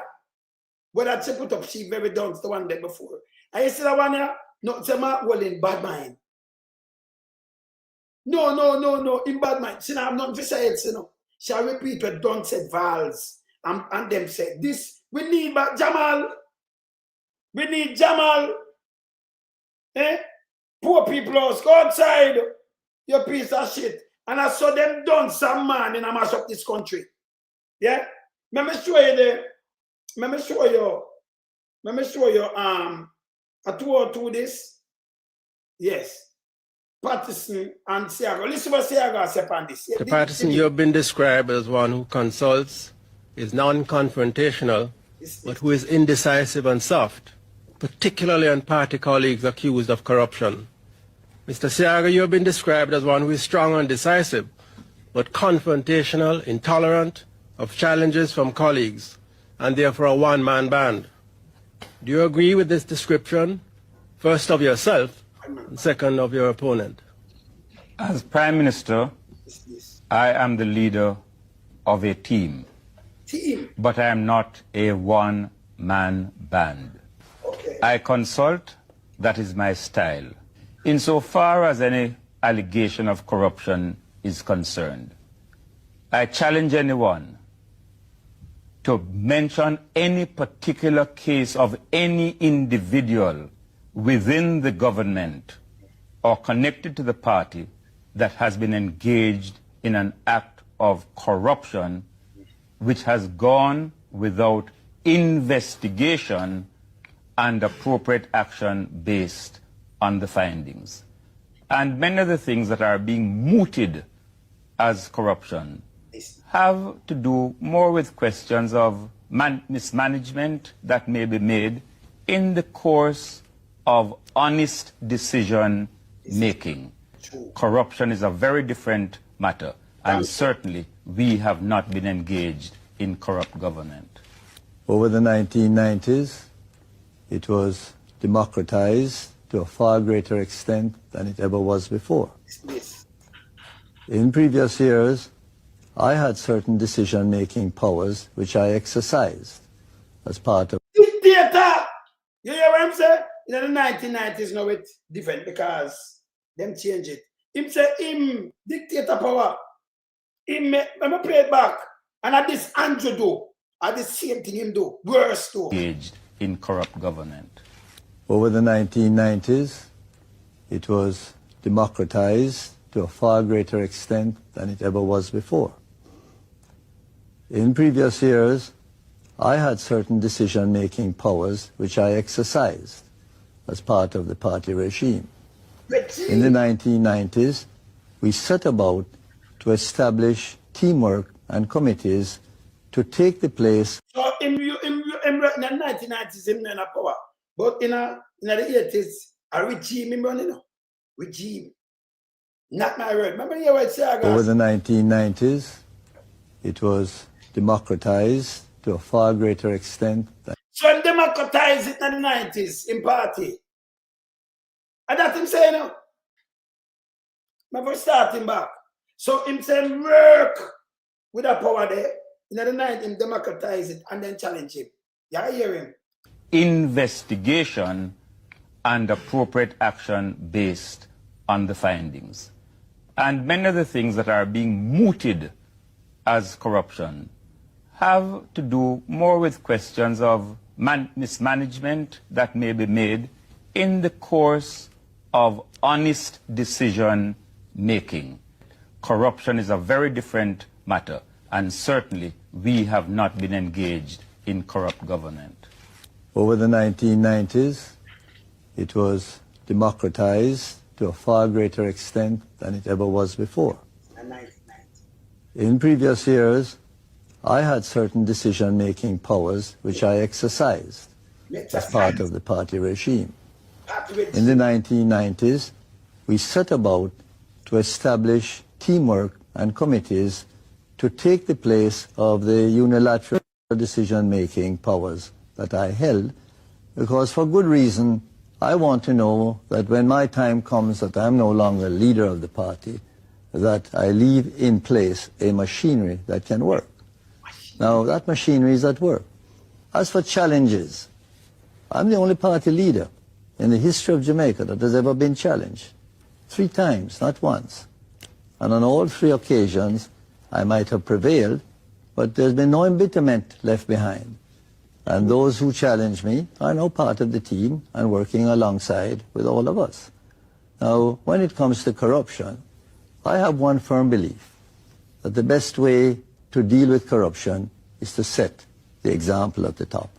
But that she put up, she very done the one day before. And you see that one here? No, it's a Mark Gold in bad mind. No, in bad mind. See, I'm not for say it, you know. Shall repeat what Don said, Vals, and them said, this, we need Jamal. We need Jamal. Eh? Poor people house, go outside, you piece of shit. And I saw them done some man in a mash up this country. Yeah? Let me show you a 2 or 2 this. Yes. Patterson and Siaga. Listen what Siaga said on this. Mr. Patterson, you have been described as one who consults, is non-confrontational, but who is indecisive and soft, particularly on party colleagues accused of corruption. Mr. Siaga, you have been described as one who is strong and decisive, but confrontational, intolerant of challenges from colleagues, and therefore a one-man band. Do you agree with this description, first of yourself, and second of your opponent? As Prime Minister, I am the leader of a team. But I am not a one-man band. Okay. I consult, that is my style. Insofar as any allegation of corruption is concerned, I challenge anyone to mention any particular case of any individual within the government or connected to the party that has been engaged in an act of corruption which has gone without investigation and appropriate action based on the findings. And many of the things that are being mooted as corruption have to do more with questions of mismanagement that may be made in the course of honest decision making. Corruption is a very different matter, and certainly we have not been engaged in corrupt government. Over the 1990s, it was democratized to a far greater extent than it ever was before. In previous years, I had certain decision-making powers which I exercised as part of... Dictator! You hear what I'm saying? In the 1990s, now it's different because them change it. Him say him dictator power. Him let me play it back. And at this Andrew do. At the same thing him do. Worse too. Engaged in corrupt government. Over the 1990s, it was democratized to a far greater extent than it ever was before. In previous years, I had certain decision-making powers which I exercised as part of the party regime. In the 1990s, we set about to establish teamwork and committees to take the place. So in the 1990s, him in a power. But in the 80s, a regime him running. Regime. Not my word. Remember you what I say? Over the 1990s, it was democratized to a far greater extent than... So democratize it in the 90s in party. And that's him saying now. Never starting back. So him saying work with a power there. In the 90s, him democratize it and then challenge him. You hear him? Investigation and appropriate action based on the findings. And many of the things that are being mooted as corruption have to do more with questions of mismanagement that may be made in the course of honest decision making. Corruption is a very different matter, and certainly we have not been engaged in corrupt government. Over the 1990s, it was democratized to a far greater extent than it ever was before. In previous years, I had certain decision-making powers which I exercised as part of the party regime. In the 1990s, we set about to establish teamwork and committees to take the place of the unilateral decision-making powers that I held, because for good reason, I want to know that when my time comes that I'm no longer leader of the party, that I leave in place a machinery that can work. Now, that machinery is at work. As for challenges, I'm the only party leader in the history of Jamaica that has ever been challenged. 3 times, not once. And on all 3 occasions, I might have prevailed, but there's been no embitterment left behind. And those who challenge me are now part of the team and working alongside with all of us. Now, when it comes to corruption, I have one firm belief, that the best way to deal with corruption is to set the example at the top.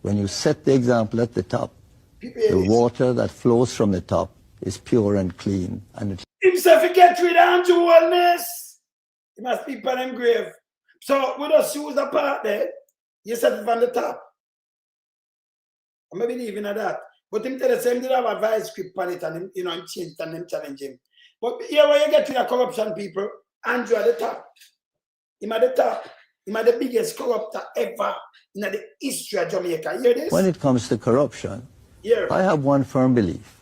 When you set the example at the top, the water that flows from the top is pure and clean. And it himself he get rid of Andrew Holness. He must be on him grave. So we just use the part there. You set it from the top. I'm believing in that. But him tell us him did have advice script on it and him, you know, him changed and him challenge him. But here where you get rid of corruption people, Andrew at the top. Him at the top. Him at the biggest corrupter ever in the history of Jamaica. You hear this? When it comes to corruption, I have one firm belief,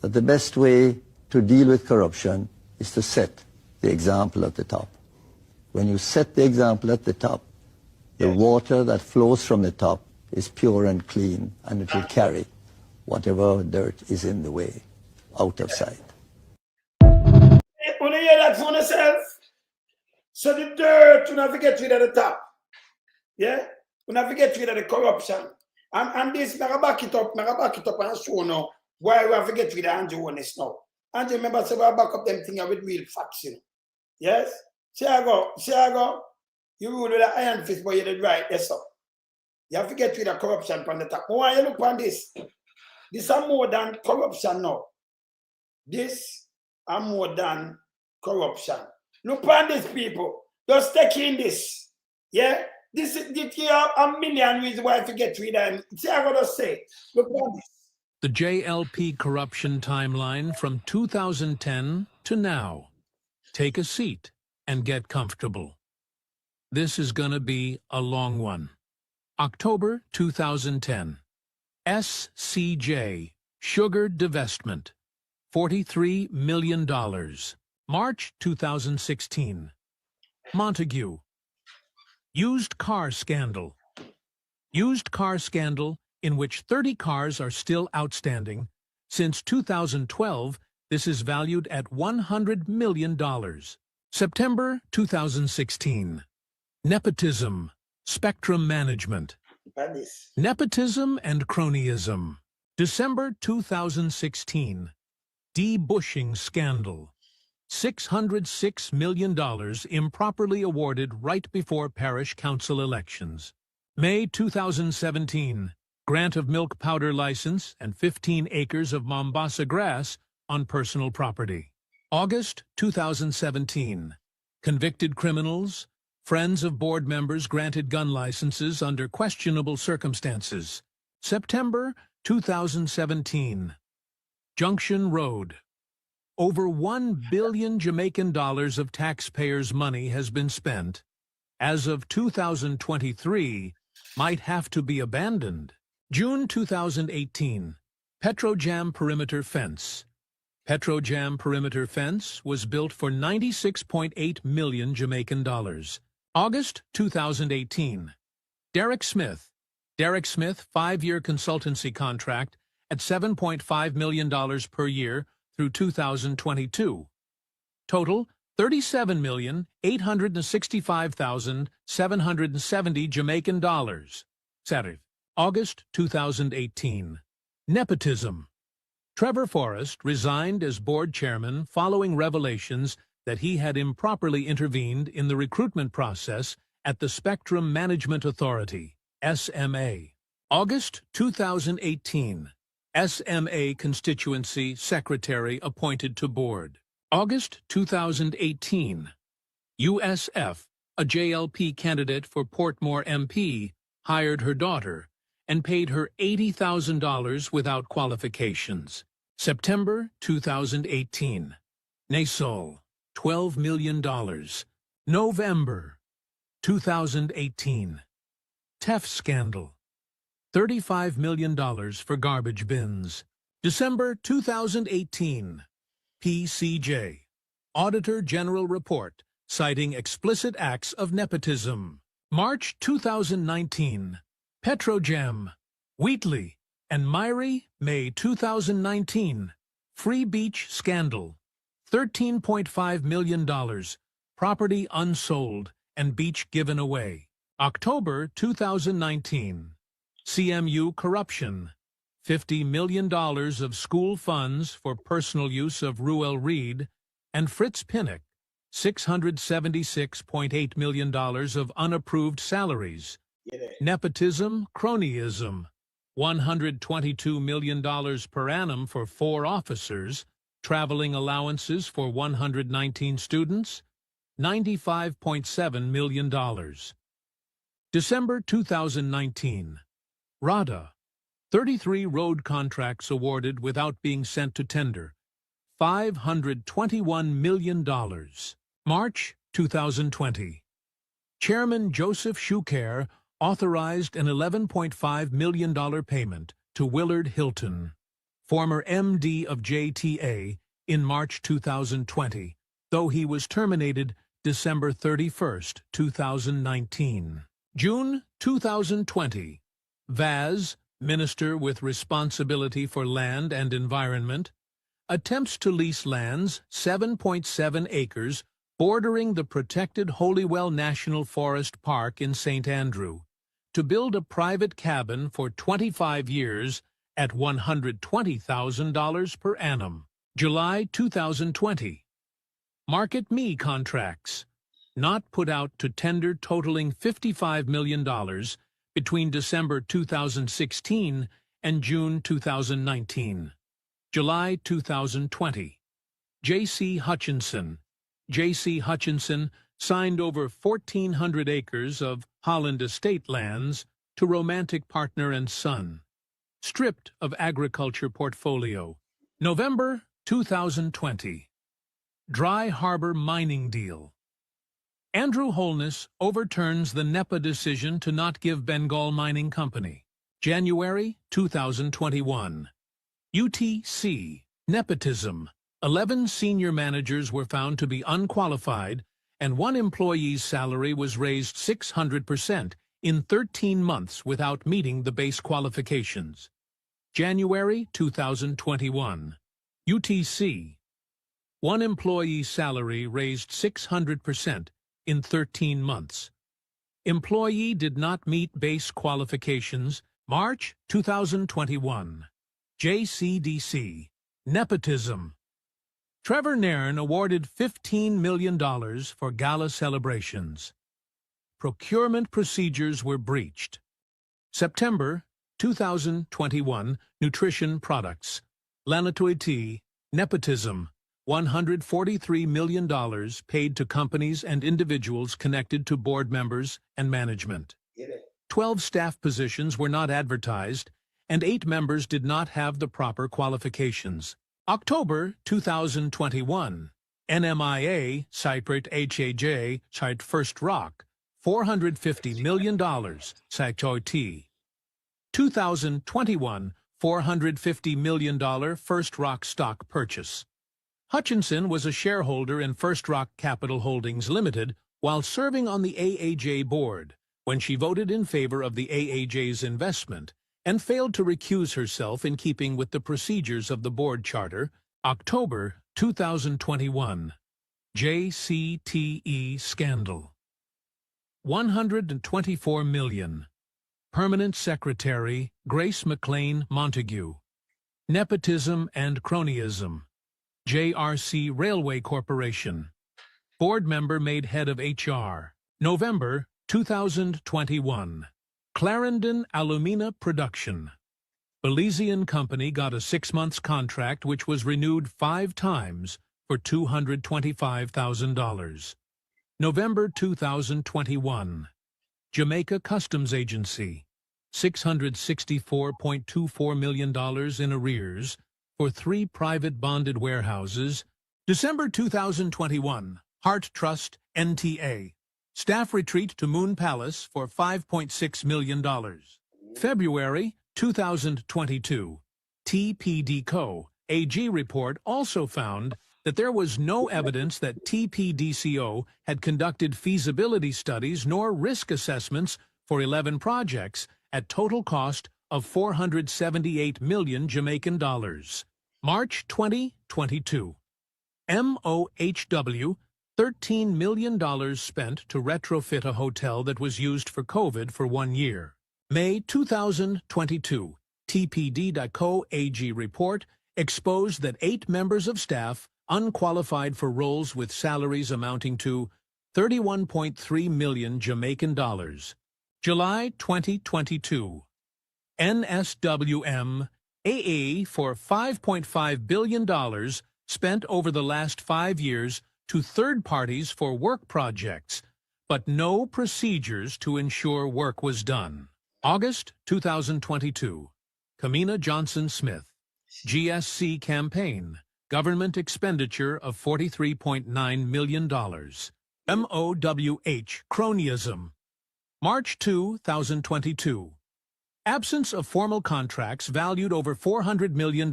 that the best way to deal with corruption is to set the example at the top. When you set the example at the top, the water that flows from the top is pure and clean, and it will carry whatever dirt is in the way out of sight. When you hear that for yourself, so the dirt, you have to get rid of the top. Yeah? You have to get rid of the corruption. And this, I'm back it up and show now why we have to get rid of Andrew Holness now. Andrew, remember, so we back up them things with real facts, you know. Yes? See I go. You rule with an iron fist, but you did right, yes, sir. You have to get rid of corruption from the top. But why you look on this? This is more than corruption now. This is more than corruption. Look on this, people. Just take in this. Yeah? This is a million reasons why to get rid of him. See, I gotta say. Look on this. The JLP corruption timeline from 2010 to now. Take a seat and get comfortable. This is gonna be a long one. October 2010. SCJ, Sugar Divestment, $43 million. March 2016. Montague. Used car scandal. Used car scandal in which 30 cars are still outstanding. Since 2012, this is valued at $100 million. September 2016. Nepotism, Spectrum Management. Nepotism and cronyism. December 2016. Debushing scandal. $606 million improperly awarded right before parish council elections. May 2017. Grant of milk powder license and 15 acres of Mombasa grass on personal property. August 2017. Convicted criminals, friends of board members granted gun licenses under questionable circumstances. September 2017. Junction Road. Over $1 billion Jamaican dollars of taxpayers' money has been spent. As of 2023, might have to be abandoned. June 2018. Petrojam Perimeter Fence. Petrojam Perimeter Fence was built for $96.8 million Jamaican dollars. August 2018. Derek Smith. Derek Smith 5-year consultancy contract at $7.5 million per year through 2022. Total, $37,865,770 Jamaican dollars. Sarif, August 2018. Nepotism. Trevor Forrest resigned as board chairman following revelations that he had improperly intervened in the recruitment process at the Spectrum Management Authority, SMA. August 2018. SMA Constituency Secretary appointed to board. August 2018. USF, a JLP candidate for Portmore MP, hired her daughter and paid her $80,000 without qualifications. September 2018. Nasol, $12 million. November 2018. TEF scandal, $35 million for garbage bins. December 2018. PCJ, Auditor General Report, citing explicit acts of nepotism. March 2019. Petrogem, Wheatley, and Myrie, May 2019. Free Beach scandal, $13.5 million, property unsold, and beach given away. October 2019. CMU corruption, $50 million of school funds for personal use of Ruel Reed and Fritz Pinnock, $676.8 million of unapproved salaries. Nepotism, cronyism, $122 million per annum for 4 officers, traveling allowances for 119 students, $95.7 million. December 2019. RADA, 33 road contracts awarded without being sent to tender, $521 million. March 2020. Chairman Joseph Shuker authorized an $11.5 million payment to Willard Hilton, former MD of JTA, in March 2020, though he was terminated December 31, 2019. June 2020. Vaz, Minister with responsibility for land and environment, attempts to lease lands 7.7 acres bordering the protected Holywell National Forest Park in St. Andrew to build a private cabin for 25 years at $120,000 per annum. July 2020. Market Me contracts, not put out to tender, totaling $55 million between December 2016 and June 2019. July 2020. J.C. Hutchinson. J.C. Hutchinson signed over 1,400 acres of Holland estate lands to romantic partner and son. Stripped of agriculture portfolio. November 2020. Dry Harbor mining deal. Andrew Holness overturns the NEPA decision to not give Bengal Mining Company. January 2021. UTC. Nepotism. 11 senior managers were found to be unqualified, and 1 employee's salary was raised 600% in 13 months without meeting the base qualifications. January 2021. UTC. 1 employee's salary raised 600% in 13 months. Employee did not meet base qualifications. March 2021. JCDC. Nepotism. Trevor Nairn awarded $15 million for gala celebrations. Procurement procedures were breached. September 2021. Nutrition products. Lanatoiti. Nepotism. $143 million paid to companies and individuals connected to board members and management. 12 staff positions were not advertised, and 8 members did not have the proper qualifications. October 2021. NMIA, Cypriot HAJ, Site First Rock, $450 million, Cytoiti. 2021, $450 million First Rock stock purchase. Hutchinson was a shareholder in First Rock Capital Holdings Limited while serving on the AAJ board when she voted in favor of the AAJ's investment and failed to recuse herself in keeping with the procedures of the board charter. October 2021. JCTE scandal. 124 million. Permanent Secretary Grace McLean Montague. Nepotism and cronyism. JRC Railway Corporation. Board member made head of HR. November 2021. Clarendon Alumina Production. Belizean company got a 6-month contract which was renewed 5 times for $225,000. November 2021. Jamaica Customs Agency. $664.24 million in arrears for 3 private bonded warehouses. December 2021. Heart Trust, NTA. Staff retreat to Moon Palace for $5.6 million. February 2022. TPD Co. AG report also found that there was no evidence that TPDCO had conducted feasibility studies nor risk assessments for 11 projects at total cost of 478 million Jamaican dollars. March 2022. MOHW, $13 million spent to retrofit a hotel that was used for COVID for 1 year. May 2022. TPD.co AG report exposed that 8 members of staff unqualified for roles with salaries amounting to 31.3 million Jamaican dollars. July 2022. NSWM AA for $5.5 billion spent over the last 5 years to third parties for work projects, but no procedures to ensure work was done. August 2022. Kamina Johnson Smith. GSC campaign. Government expenditure of $43.9 million. MOWH cronyism. March 2022. Absence of formal contracts valued over $400 million.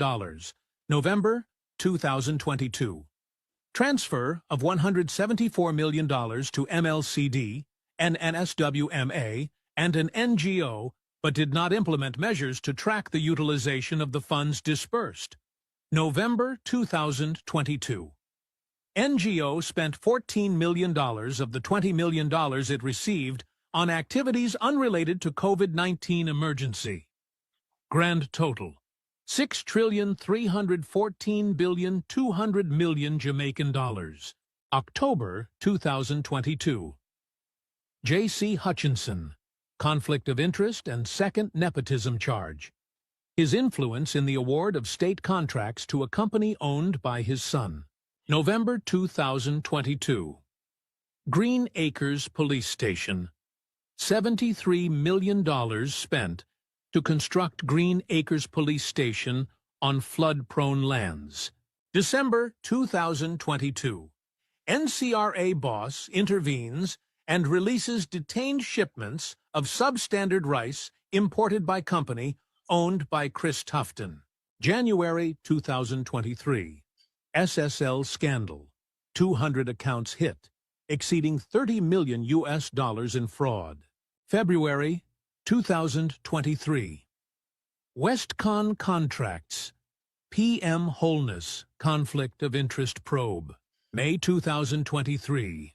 November 2022. Transfer of $174 million to MLCD, an NSWMA, and an NGO, but did not implement measures to track the utilization of the funds disbursed. November 2022. NGO spent $14 million of the $20 million it received on activities unrelated to COVID-19 emergency. Grand total, 6,314,200,000,000 Jamaican dollars. October 2022. J.C. Hutchinson, conflict of interest and second nepotism charge. His influence in the award of state contracts to a company owned by his son. November 2022. Green Acres Police Station. $73 million spent to construct Green Acres Police Station on flood-prone lands. December 2022. NCRA boss intervenes and releases detained shipments of substandard rice imported by company owned by Chris Tufton. January 2023. SSL scandal. 200 accounts hit, exceeding $30 million in fraud. February 2023. Westcon contracts. PM Holness conflict of interest probe. May 2023.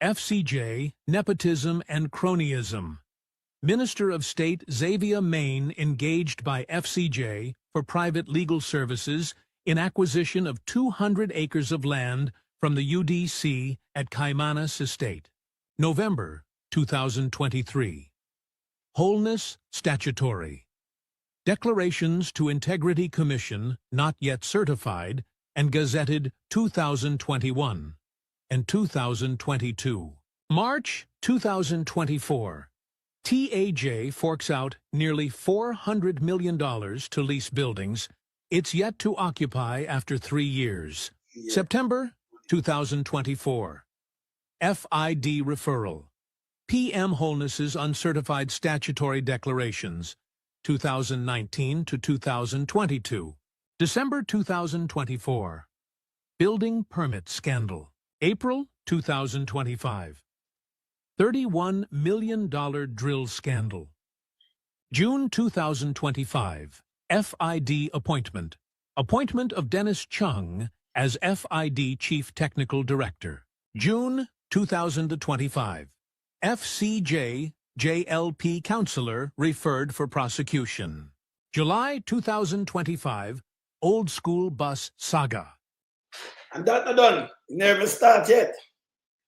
FCJ nepotism and cronyism. Minister of State Xavier Main engaged by FCJ for private legal services in acquisition of 200 acres of land from the UDC at Caymanas Estate. November 2023. Holness statutory. Declarations to Integrity Commission not yet certified and gazetted 2021 and 2022. March 2024. TAJ forks out nearly $400 million to lease buildings it's yet to occupy after 3 years. September 2024. FID referral. PM Holness's uncertified statutory declarations, 2019 to 2022. December 2024. Building permit scandal. April 2025. $31 million drill scandal. June 2025, FID appointment. Appointment of Dennis Chung as FID Chief Technical Director. June 2025, FCJ JLP Counselor referred for prosecution. July 2025, Old School Bus Saga. And that not done. Never start yet.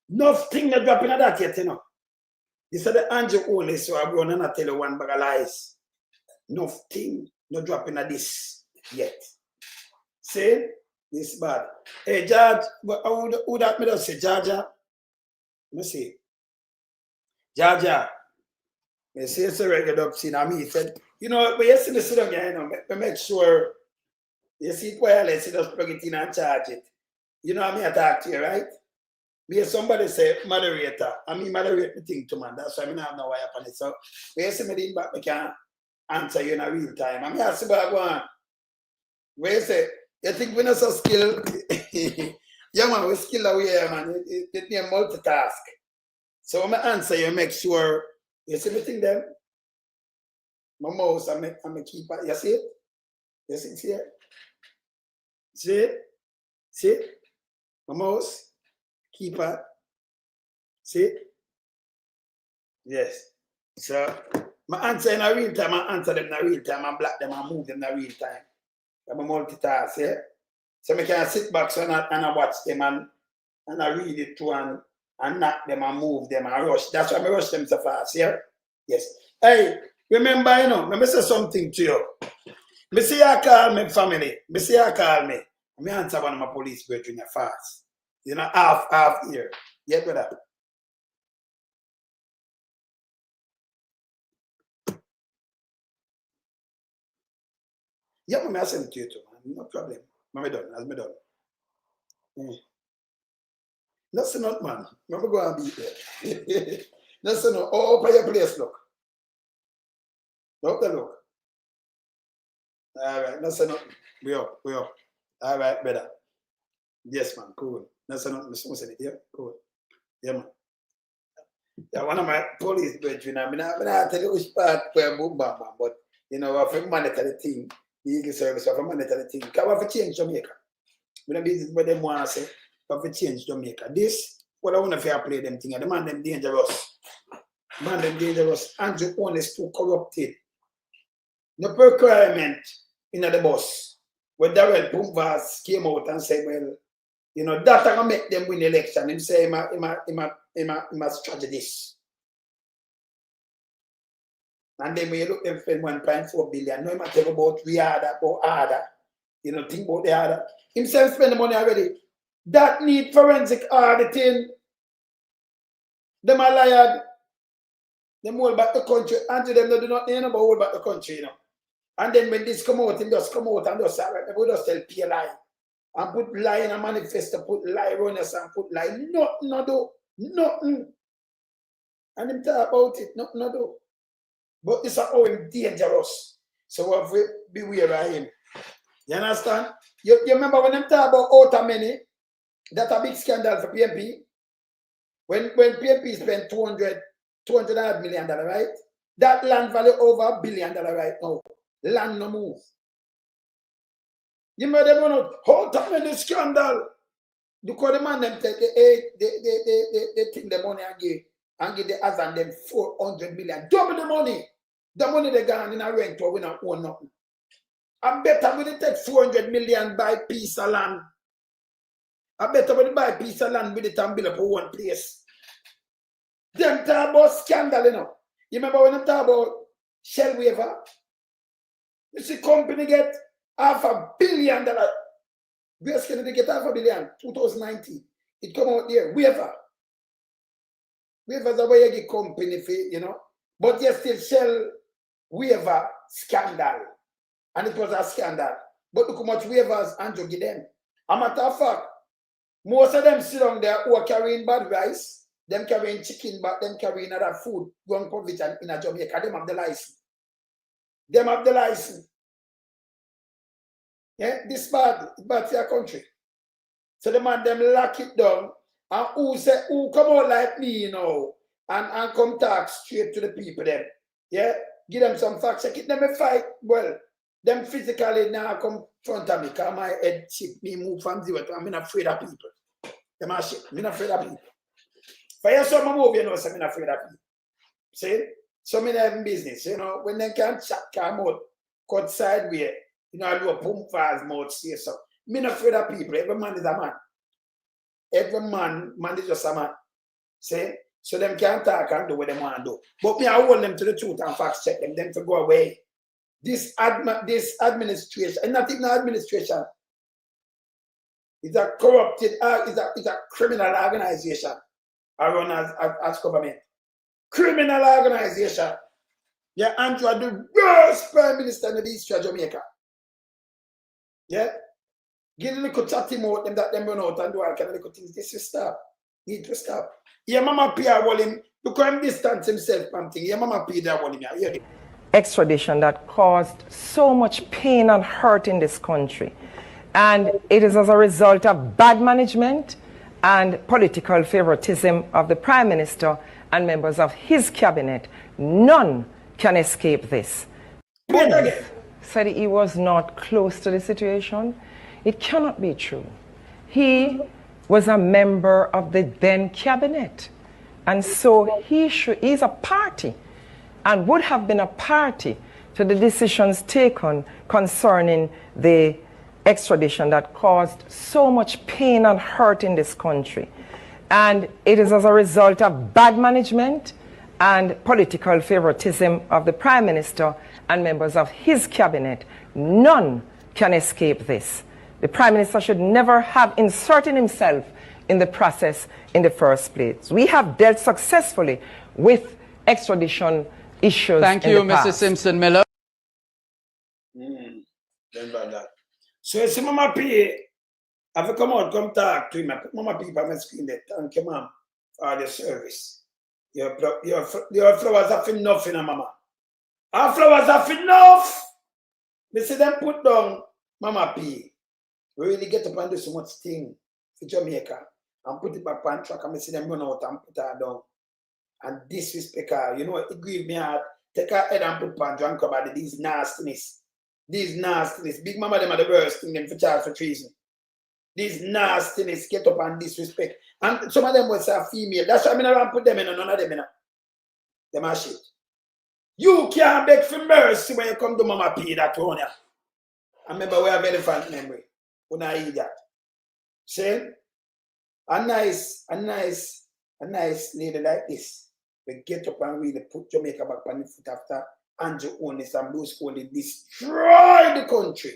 Nothing not dropping at that yet, you know. This is the Andrew only, so I'm going to tell you one bag of lies. Nothing not dropping at this yet. See? This is bad. Hey, George, who that me does say, Georgia? Let me see. Georgia. I say it's a regular up scene. I mean, he said, you know, when you see the sit down here, you know, make sure you see it wireless, you just plug it in and charge it. You know what I mean? I talk to you, right? Me somebody say moderator. I mean moderate the thing to man. That's why I don't know why I upon it. So when you see me in back, I can answer you in a real time. I mean I see back one. Where you say, you think we're not so skilled? Yeah man, we skilled away here, man. It need multitask. So when I answer you, make sure you see me thing them. My mouse, I'm a keeper. You see it? You see it here? See it? See it? My mouse. Keeper. See? Yes. So, I answer in a real time, I answer them in a real time, I block them, I move them in a real time. I'm a multitask, yeah? So I can sit back so and I watch them and I read it through and knock them and move them and rush. That's why I rush them so fast, yeah? Yes. Hey, remember, you know, let me say something to you. Me see you call me family. Me see you call me. I answer one of my police brethren fast. You know, half here. Yeah, brother. Yeah, I send it to you too, man. No problem. I'm done. As me done. That's not, man. I'm go and be there. That's not. Oh, open your place, look. Open look. All right. That's not. We up. All right, brother. Yes, man. Cool. That's not. Yeah, cool. Yeah, man. Yeah, one of my police brethren, I mean, I tell you which part where boom, bam, bam, but you know, I have monitor the thing, the Eagle Service, I have monitor the thing. Because I have to change Jamaica. We don't business what them want to say, I have to change Jamaica. This, what I want to fair play them thing, and the man them dangerous. Man them dangerous. Andrew Holness too corrupted. No requirement in the bus. When Darrell Boomvas came out and said, well, you know, that gonna make them win the election. Him say, he must strategy this. And then when you look them spend 1.4 billion, no matter about we harder, you know, think about the harder. Himself spend the money already. That need forensic auditing. Them are liar. Them hold back the country. And to them, they do not know about hold back the country, you know. And then when this come out, him just come out and just say, we just tell PLI. And put lie in a manifesto, put lie runners and put lie. Nothing. And him talk about it, nothing do. But it's how him dangerous. So we have to beware of him. You understand? You remember when them talk about outer money, that's a big scandal for PMP. When PMP spent $200 million, right? That land value over $1 billion right now. Land no move. You remember them on outer money scandal. Because the man them take they think the money and give the other and them 400 million. Double the money. The money they got in a rent or we not own nothing. I better when they take 400 million buy piece of land. I better when they buy a piece of land with it and build up one place. Them talk about scandal, you know. You remember when they talk about Shell waiver? You see company get $500 million. Where's Kennedy get $500 million? 2019. It come out there. Waiver. Waivers are where you get company fee, you know. But you still Shell waiver scandal. And it was a scandal. But look how much waivers Andrew give them. A matter of fact, most of them sit down there who are carrying bad rice, them carrying chicken, but them carrying other food, going provision in a Jamaica. Them have the license. Them have the license. Yeah, this bad for your country. So the man them lock it down. And who come out like me, you know, and come talk straight to the people them. Yeah? give them some facts. Check them a fight. Well, them physically now come front of me because my head chip me move from zero to I'm not afraid of people. Them are shit. I'm not afraid of people. For you some move, you know, so I'm not afraid of people. See? So I'm not in business, you know, when they can chat, come out, cut sideways, you know, I do a pump fast mouth, say so. I'm not afraid of people. Every man is a man. Every man is just a man. See? So them can't talk and do what they want to do. But me, I hold them to the truth and facts check them to go away. This administration, and not even administration, is a corrupted, is a criminal organization run as government. Criminal organization. Yeah, Andrew are the worst prime minister in the history of Jamaica. Yeah? Give a little chatting out them that them run out and do all kind of little things. This will stop. Need to stop. Yeah, Mama P are him. Look how him distance himself from thing. Yeah, Mama P there him. Yeah. Extradition that caused so much pain and hurt in this country. And it is as a result of bad management and political favoritism of the Prime Minister and members of his cabinet. None can escape this. Said he was not close to the situation. It cannot be true. He was a member of the then cabinet. And so he's a party and would have been a party to the decisions taken concerning the extradition that caused so much pain and hurt in this country. And it is as a result of bad management and political favoritism of the Prime Minister and members of his cabinet. None can escape this. The Prime Minister should never have inserted himself in the process in the first place. We have dealt successfully with extradition issues. Thank you, Mr. Simpson Miller. So you see Mama P, have to come out, come talk to him. I put Mama P on my screen there. Thank you, ma'am, for the service. Your flowers are enough, Mama. Our flowers are enough. Me see them put down Mama P. We really get up and do so much thing for Jamaica and put it back on track and me see them run out and put her down. And disrespect her. You know, it grieved me heart. Take her head and put on drunk about these nastiness. These nastiness. Big Mama them are the worst thing them for charge for treason. These nastiness get up and disrespect. And some of them was a female. That's why I don't put them in, none of them in. Them are shit. You can't beg for mercy when you come to Mama P that one. I remember we have elephant memory. When I eat that. See? A nice lady like this. We get up and really put Jamaica back on the foot after Andrew Holness and Blue School. They destroy the country.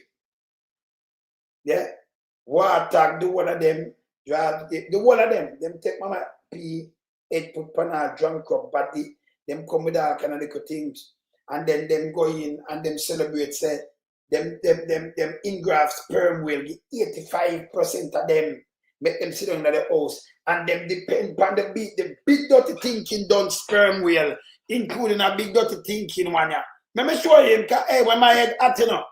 Yeah? War attack, the one of them, the one of them take Mama P, head put on a drunk up body, them come with all kind of little things, and then them go in and them celebrate, say, them ingraft sperm whale, 85% of them, make them sit down in the house, and them depend upon the big dirty thinking done sperm whale, including a big dirty thinking one. Let me show you, because hey, when my head at, you know,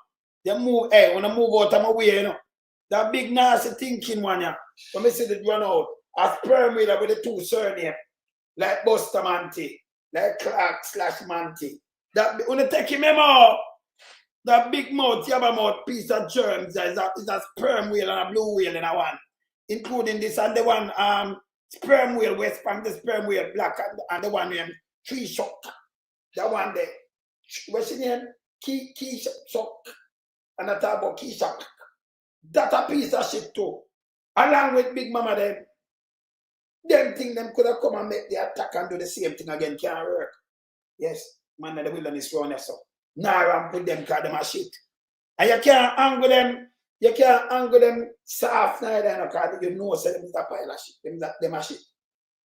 they move, hey, when I move out of my way, you know, that big nasty thinking one, yeah. When I see the run out, a sperm whale with the two surname, like Buster Manty, like Clark/Manty. That when you take him out, that big mouth, yabba mouth, piece of germs, is a sperm whale and a blue whale in a one. Including this and the one sperm whale, West Palm, the sperm whale black and the one named Tree Shock. That one there. What's his name? Key Shock. And I talk about Key Shock. That a piece of shit too. Along with Big Mama them think them could have come and make the attack and do the same thing again. Can't work. Yes, man of the wilderness run so. Now and put them because them a shit. And you can't angle them soft neither because you know so them is a pile of shit. Them a shit.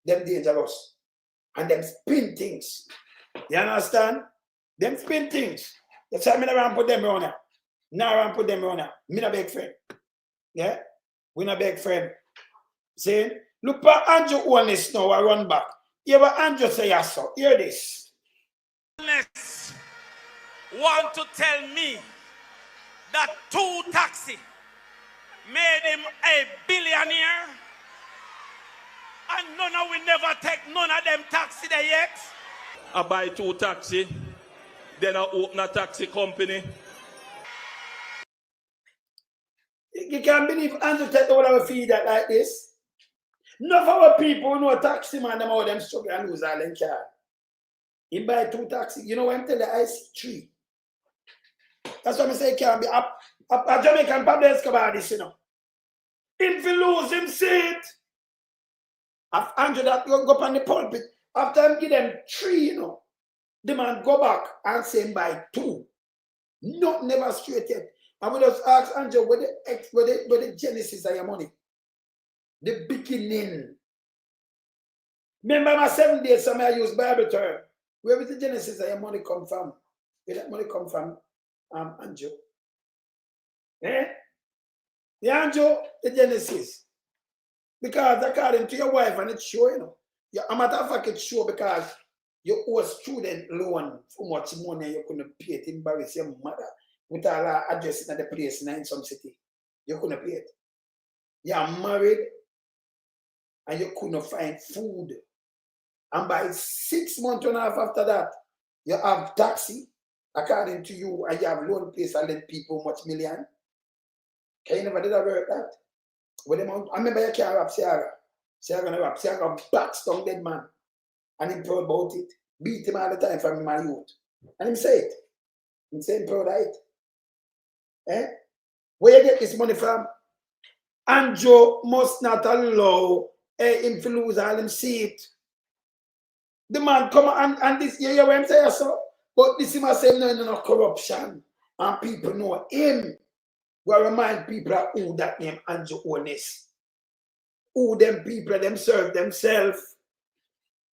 Them dangerous. And them spin things. You understand? Them spin things. That's why I never put them around here. Now I put them around here. Me not big friend. Yeah? We not big friend. See? Look for Andrew Holness now, I run back. Hear what Andrew say, yes, sir. Hear this. Holness want to tell me that 2 taxi made him a billionaire and none of we never take none of them taxi there yet. I buy 2 taxi. then I open a taxi company. You can't believe Andrew take all our feed that like this. None of our people know a taxi man, them all them struggle and lose all them car. He buy 2 taxis. You know what I'm telling you? I see 3. That's why I say it can't be up. A Jamaican Pablo Escobar this, you know. If he lose him seat, after Andrew that go up on the pulpit, after him give them 3, you know, the man go back and say him buy 2. Not never straight yet. And we just ask Andrew where the genesis of your money. The beginning. Remember my 7 days, some I use Bible term. Where will the genesis of your money come from? Where that money come from, Andrew? Eh? The Andrew, the genesis. Because according to your wife, and it's sure, you know. A matter of fact, it's sure because you owe a student loan for much money you couldn't pay it, embarrass your mother with all our address in the place in some city. You couldn't pay it. You are married and you couldn't find food. And by 6 months and a half after that, you have taxi, according to you, and you have loan place and lend people much million. Can you never did that work that? With them, I remember you can't rap Sarah. Sarah backs down dead man. And him proud about it. Beat him all the time from my youth. And him say it. Him say him proud of it. Eh? Where you get this money from? Andrew must not allow him to lose all him seat. The man come and this, you hear what I'm saying, so? But this him say no corruption. And people know him. We remind people of who that name Andrew Holness. Who them people, them serve themselves.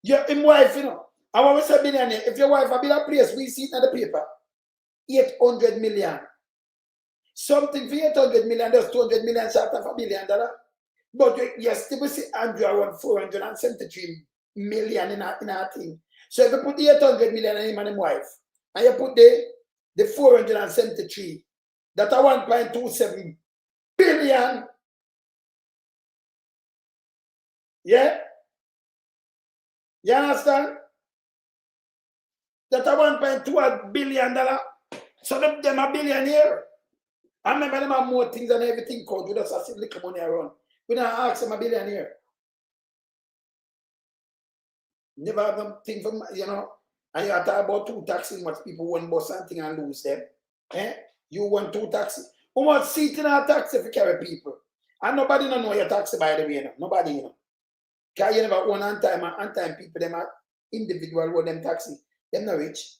Your wife, you know. I want to say billionaire. If your wife have been a place, we see it in the paper. 800 million. Something for 800 million, there's 200 million short of $1 billion. But you still see Andrew around 473 million in a thing. So if you put the 800 million on him and his wife, and you put the 473, that's a 1.27 billion. Yeah? You understand? That's a $1.2 billion. So them a billionaire. I remember them have more things than everything called. We just have to little money around. We don't ask them a billionaire. Never have them think from, you know, and you talk about 2 taxis, much people want bus something and lose them. Eh? You want 2 taxis. Who much seat in a taxi if you carry people? And nobody don't know your taxi by the way, you know. Nobody, you know. Because you never own on time people, them are individual with them taxi. Them not rich.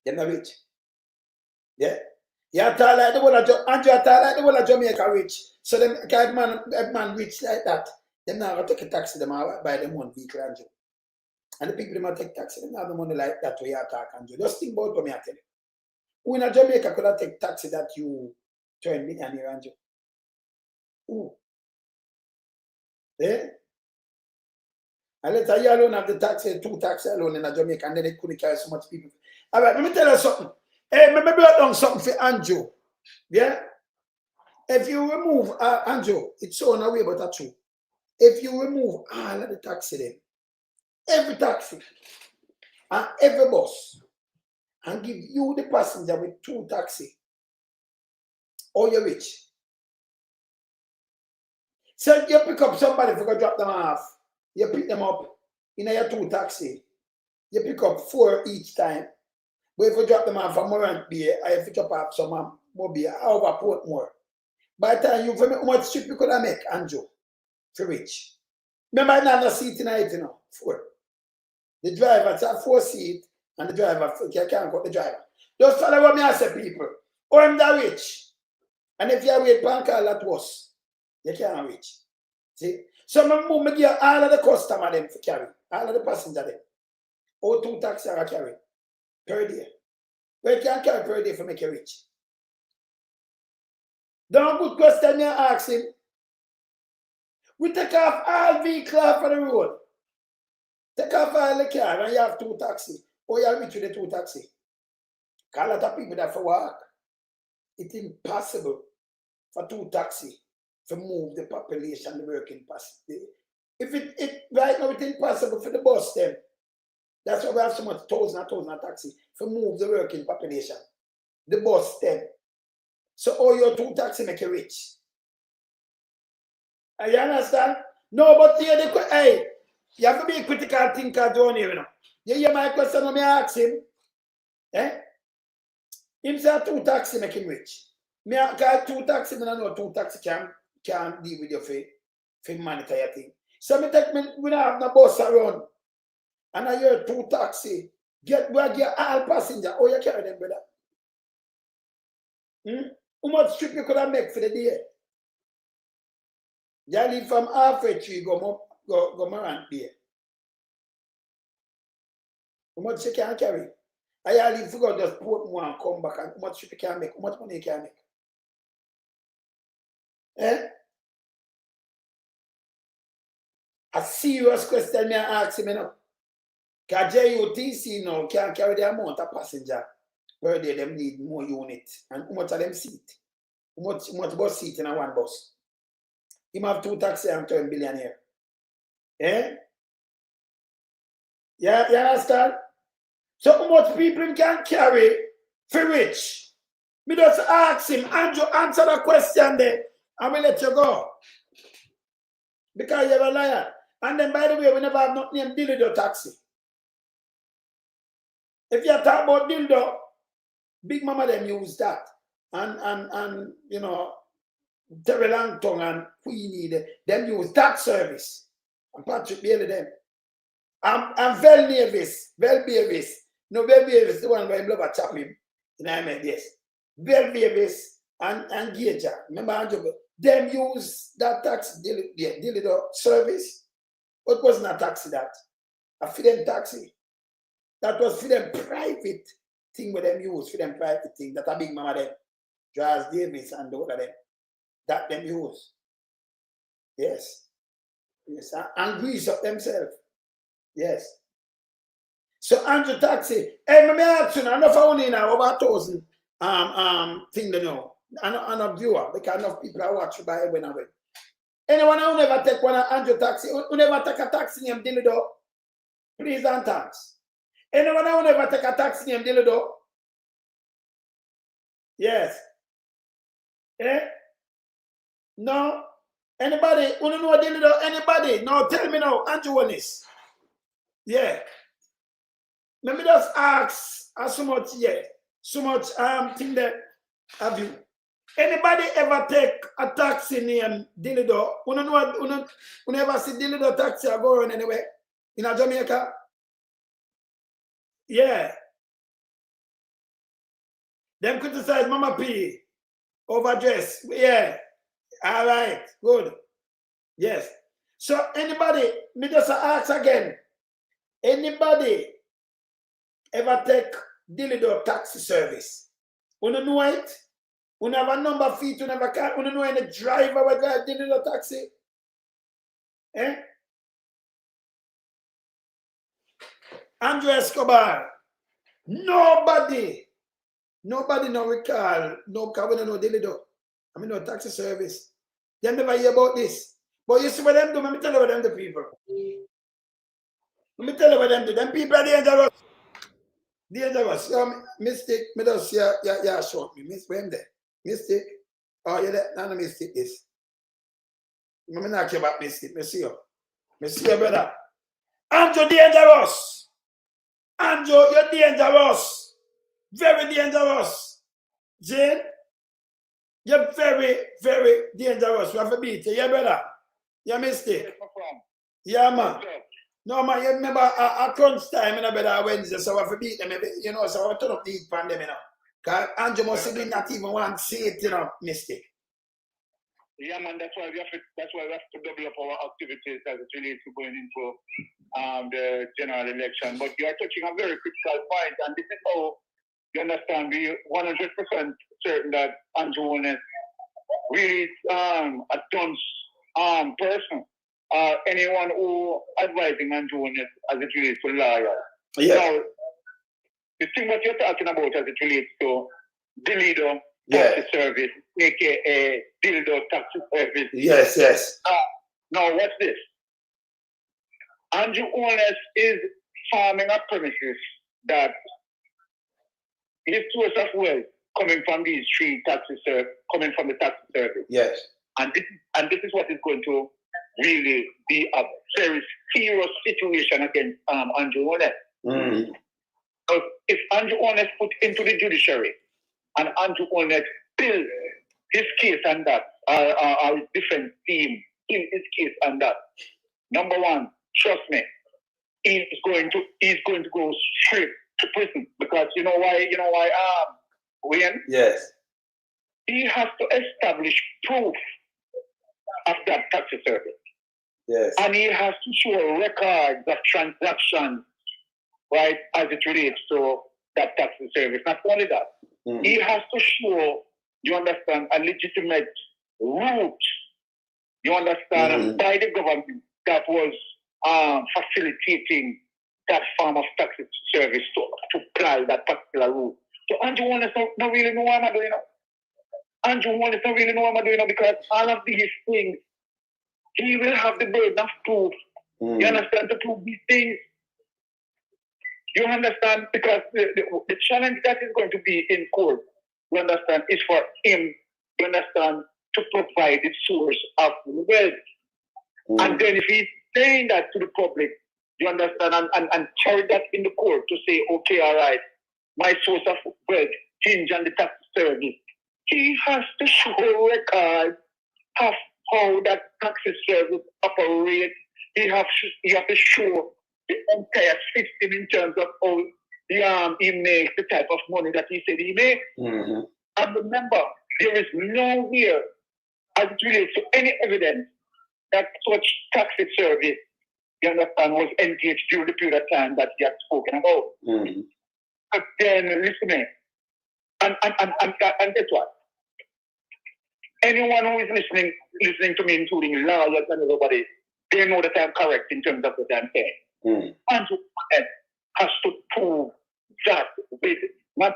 Them not rich. Yeah? You talk like the whole of Andrew talk like the whole of Jamaica rich. So them kind man rich like that. Them not gonna take a taxi, them are buy them one vehicle, Andrew. And the people them take taxi, them not have the money like that way you talk, Andrew. Just think about what me I tell you. Who in Jamaica could have take taxi that you turn millionaire, Andrew? Who? Eh? And later you alone have the taxi, 2 taxi alone in Jamaica, and then they couldn't carry so much people. All right, let me tell you something. Hey, maybe I done something for Andrew. Yeah? If you remove Andrew, it's so on away, but that's true. If you remove all of the taxi then, every taxi and every bus, and give you the passenger with 2 taxi, or you're rich. So you pick up somebody if you go drop them off. You pick them up in your 2 taxi. You pick up 4 each time. But if you drop them off from Morant Bay, or if you drop off some more beer, over Portmore. By the time you for me, how much trip you could have make, Andrew, for rich? Remember, I have a seat in it, you know, 4. The driver, it's a 4 seat, and the driver, you can't cut the driver. Just follow what me I say, people. Or I'm that rich. And if you wait for call that was, you can't reach. See? So I give all of the customer them for carry, all of the passenger them. Or 2 taxis are carry per day. But you can't carry per day for make you rich. Don't good question you ask him. We take off all vehicles off of the road. Take off all the car and you have 2 taxis. Or you are rich with the 2 taxis. Because a lot of people that for work. It's impossible for 2 taxis to move the population, the working capacity. If it right now it's impossible for the bus them. That's why we have so much thousand of taxi to move the working population. The bus then. So all your 2 taxi make you rich. You understand? No, but hey, you have to be a critical thinker down here, you know. You hear my question when I ask him? Eh? Him say 2 taxi make him rich. Me call 2 taxi, I know 2 taxi can deal with your for monitor your thing. So me take me we don't have no bus around. And I hear 2 taxi. Get all passenger. Oh, you carry them, brother. How much trip you could have make for the day? You leave from halfway tree, go Marant there. How much you can carry? I leave for go just put more and come back. And how much trip you can make? How much money you can make? Eh? A serious question me ask him now. Because JUTC now can carry the amount of passenger where they them need more unit. And how much of them seat? How much bus seat in a one bus? He have 2 taxi and turn billionaire. Eh? Yeah, you understand? So how much people can carry for rich? Me just ask him, Andrew, answer the question there. I will let you go. Because you're a liar. And then by the way, we never have not named Dildo taxi. If you talk about Dildo, Big Mama them use that. And you know, Terry Langton and Queenie, them use that service. And Patrick Bailey them. And Vel Davis. No, Vel Davis, the one where I love a chap him. And I mean, yes. Vel Davis and Gager. Remember Andrew? Them use that taxi, Dildo service. But it wasn't a taxi that. A freedom taxi. That was for them private thing with them use, for them private thing. That a Big Mama them. Charles Davis and all of them. That them use. Yes. Yes. And grease up themselves. Yes. So Andrew Taxi, hey, me ask you, enough only now over 1,000 thing they know. And a viewer, because enough people are watching by when I went. Anyone who never take one Andrew Taxi, who never take a taxi named Dildo, please and thanks. Anyone who never take a taxi named Dildo? Yes. Eh? No? Anybody? Who don't know Dildo? Anybody? No, tell me now, Andrew Holness. Yeah. Let me just ask so much, yeah. So much thing that have you. Anybody ever take a taxi named Dildo? Who never see Dildo taxi or go around anywhere? In a Jamaica? Yeah. Them criticize Mama P. Overdress. Yeah. All right. Good. Yes. So anybody, me just ask again. Anybody ever take Dildo taxi service? You know it? You have a number of feet, you never can. You know any driver will drive Dildo taxi? Eh? Jamaica Escobar. Nobody no recall. No, because we don't know Dildo. I mean, no taxi service. They never hear about this. But you see what them do? Let me tell you what them do, people. Let me tell you what them do. Them people are dangerous. Dangerous. Mistake. Me just yeah, short me. Miss when there. Mistake. Oh, yeah, that no mistake this. Let me knock you about mistake. Me see you. Me see you, brother. Andrew dangerous. Andrew, you're dangerous. Very dangerous. Jane, you're very, very dangerous. You have to beat you, yeah, brother. Your mistake. Yeah, man. No, man, you remember a crunch time in a better Wednesday, so I have to beat them, you know, so I turn up the heat pan them, you know. Because Andrew must have been not even one say it, you know, mistake. Yeah, man, that's why we have to double up our activities as it relates to going into the general election. But you are touching a very critical point, and this is how you understand we 100% certain that Andrew Holness really is a dunce person. Anyone who advising Andrew Holness as it relates to lawyers. Yeah. Now, the thing that you're talking about as it relates to Dildo taxi service, aka Dildo taxi service. Yes, yes. Now, what's this? Andrew Holness is farming a premises that his source of wealth coming from these three taxes, coming from the tax service. Yes. And this is what is going to really be a very serious situation against Andrew Holness. Mm. So if Andrew Holness put into the judiciary and Andrew Holness build his case and that, or his defense team in his case and that, number one, trust me, he's going to go straight to prison because you know why Wayne? Yes. He has to establish proof of that tax service. Yes. And he has to show records of transactions, right, as it relates to that tax service. Not only that, he has to show, you understand, a legitimate route, you understand, by the government that was facilitating that form of tax service to apply that particular route. So Andrew Holness don't really know what I'm doing. Andrew Holness don't really know what I'm doing because all of these things, he will have the burden of proof. You understand, to prove these things. You understand, because the challenge that is going to be in court, you understand, is for him, you understand, to provide the source of wealth. And then if he's saying that to the public, you understand, and carry that in the court to say, okay, all right, my source of wealth hinge on the tax service. He has to show record of how that tax service operates. He has to show the entire system in terms of how he makes the type of money that he said he makes. And remember, there is nowhere, as it relates to any evidence, that such tax service, you understand, was engaged during the period of time that he had spoken about. But then, listen to me, and guess what? Anyone who is listening to me, including lawyers and everybody, they know that I'm correct in terms of what I'm saying. Andrew Holness has to prove that with not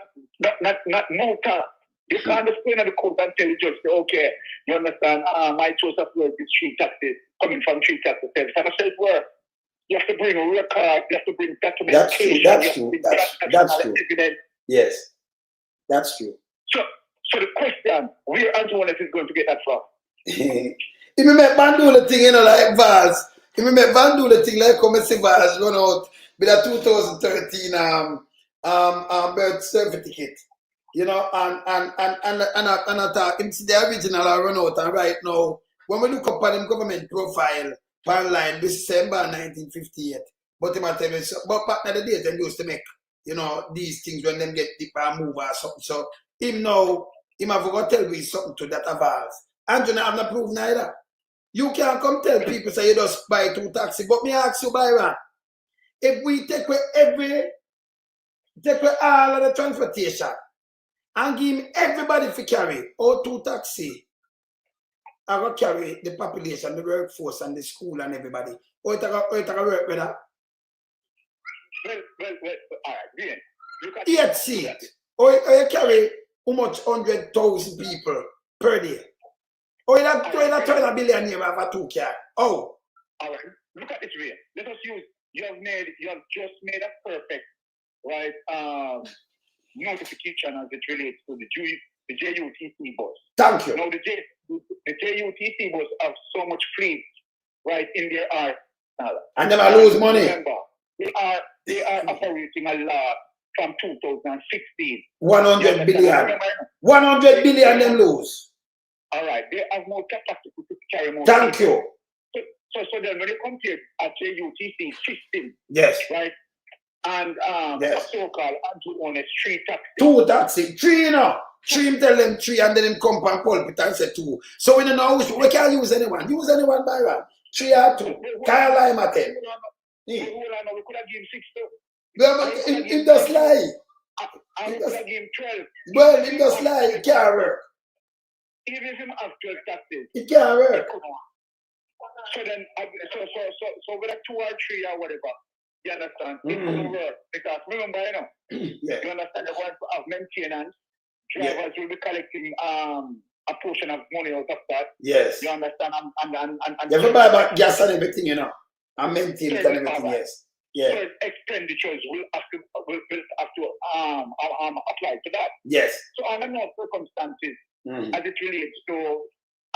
no talk. You can't just go in the court and tell the judge, okay, you understand, my source of wealth is three taxes, coming from three taxes. And I said, well, you have to bring a record, you have to bring documentation. That's true. That's true. Evidence. Yes. That's true. So the question, where Andrew Holness is going to get that from? If we make Van do the thing, like Vaz, if we make Van do the thing, like come and see Vaz run out with a 2013 birth certificate, you know, and I thought it's the original I run out, and right now, when we look up at him government profile, online, December 1958, but him tell me, but back in the days, them used to make, you know, these things when them get deep and move or something. So him now, him have got to tell me something to that avals. And you have not proof neither. You can't come tell people say you just buy two taxis. But me ask you, Byron, if we take away all of the transportation and give everybody for carry or two taxi, I will carry the population, the workforce, and the school and everybody. Or it will work better. Well, all right, then. Look at Yet see it. Or you carry how much 100,000 people per day. Or you have 200 billion here have a two car. Oh. All right. Look at this way. Let us use, you have just made a perfect, right, notification as it relates to the JUTC bus. Thank you. Now the JUTC bus have so much fleet, right, in their art. And they might lose money. Remember, they are operating a lot from 2016. 100 billion. 100 billion them lose. All right, they have more capacity to carry more. Thank you. So then when you compare a JUTC system, yes, right, and yes, so-called Andrew Holness three taxis. Two taxis, three, you know. Three, him tell them three, and then him come and pulpit and say two. So we don't know which, we can't use anyone. Use anyone by one. 3 or 2. Can't lie, Martin. We could have given 6 too. Well, him just lie. I could have given 12. Well, him just lie. It can't work. Even if him have 12 taxes. It can't work. So then, so with a 2 or 3 or whatever, you understand? It will work. Because remember, you know, you understand the word of maintenance. Drivers will be collecting a portion of money out of that. Yes. You understand? And you have to buy back gas and everything, you know. And maintenance and everything, yes. certain expenditures will have to apply to that. Yes. So under no circumstances, as it relates to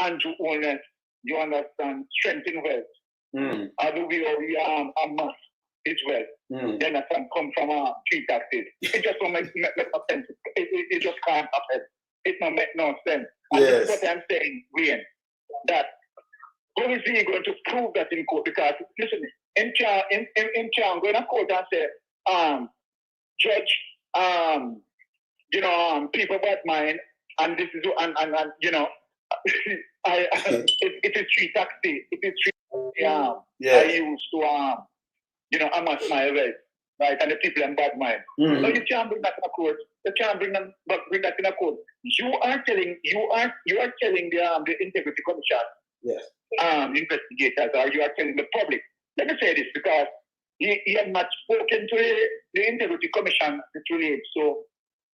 Andrew Holness, you understand, strength in wealth. Although we amass his wealth, then I can come from 3 taxes. It just don't make no sense. It just can't happen. It don't make no sense. And this is what I'm saying, Wayne, that how is he going to prove that in court? Because listen, in can't go in a court and say, judge, people bad mind, and this is and it is 3 taxi. It is 3 I used to amass my wealth, right? And the people in bad mind. So you can't bring that in a court. You can't bring that in a court. You are telling the Integrity Commission, investigators, or you are telling the public. Let me say this because he had not spoken to the Integrity Commission related. So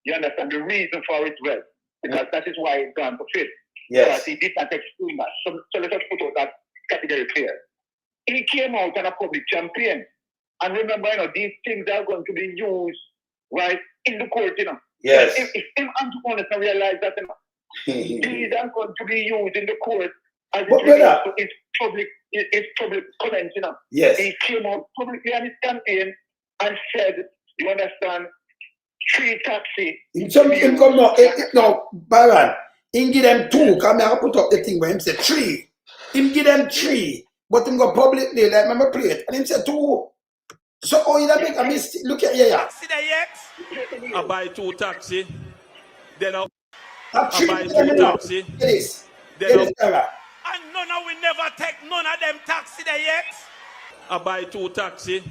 you understand the reason for it well. Because that is why it's gone to fifth. Because he did not explain that. So let us put out that category clear. He came out on a public campaign. And remember, these things are going to be used, right, in the court, Yes. If Andrew Holness don't realize that, these are going to be used in the court as it's public comment, Yes. He came out publicly on his campaign and said, you understand, 3 taxi. Him come no, Baron, him give them 2, come here, put up the thing where him say 3. Him give them 3, but him go publicly, like remember plate, and him say 2. So, you don't make a mistake. Look at here. I buy 2 taxi, then I buy 2 taxi. Then and none we never take none of them taxi there yet. I buy 2 taxi,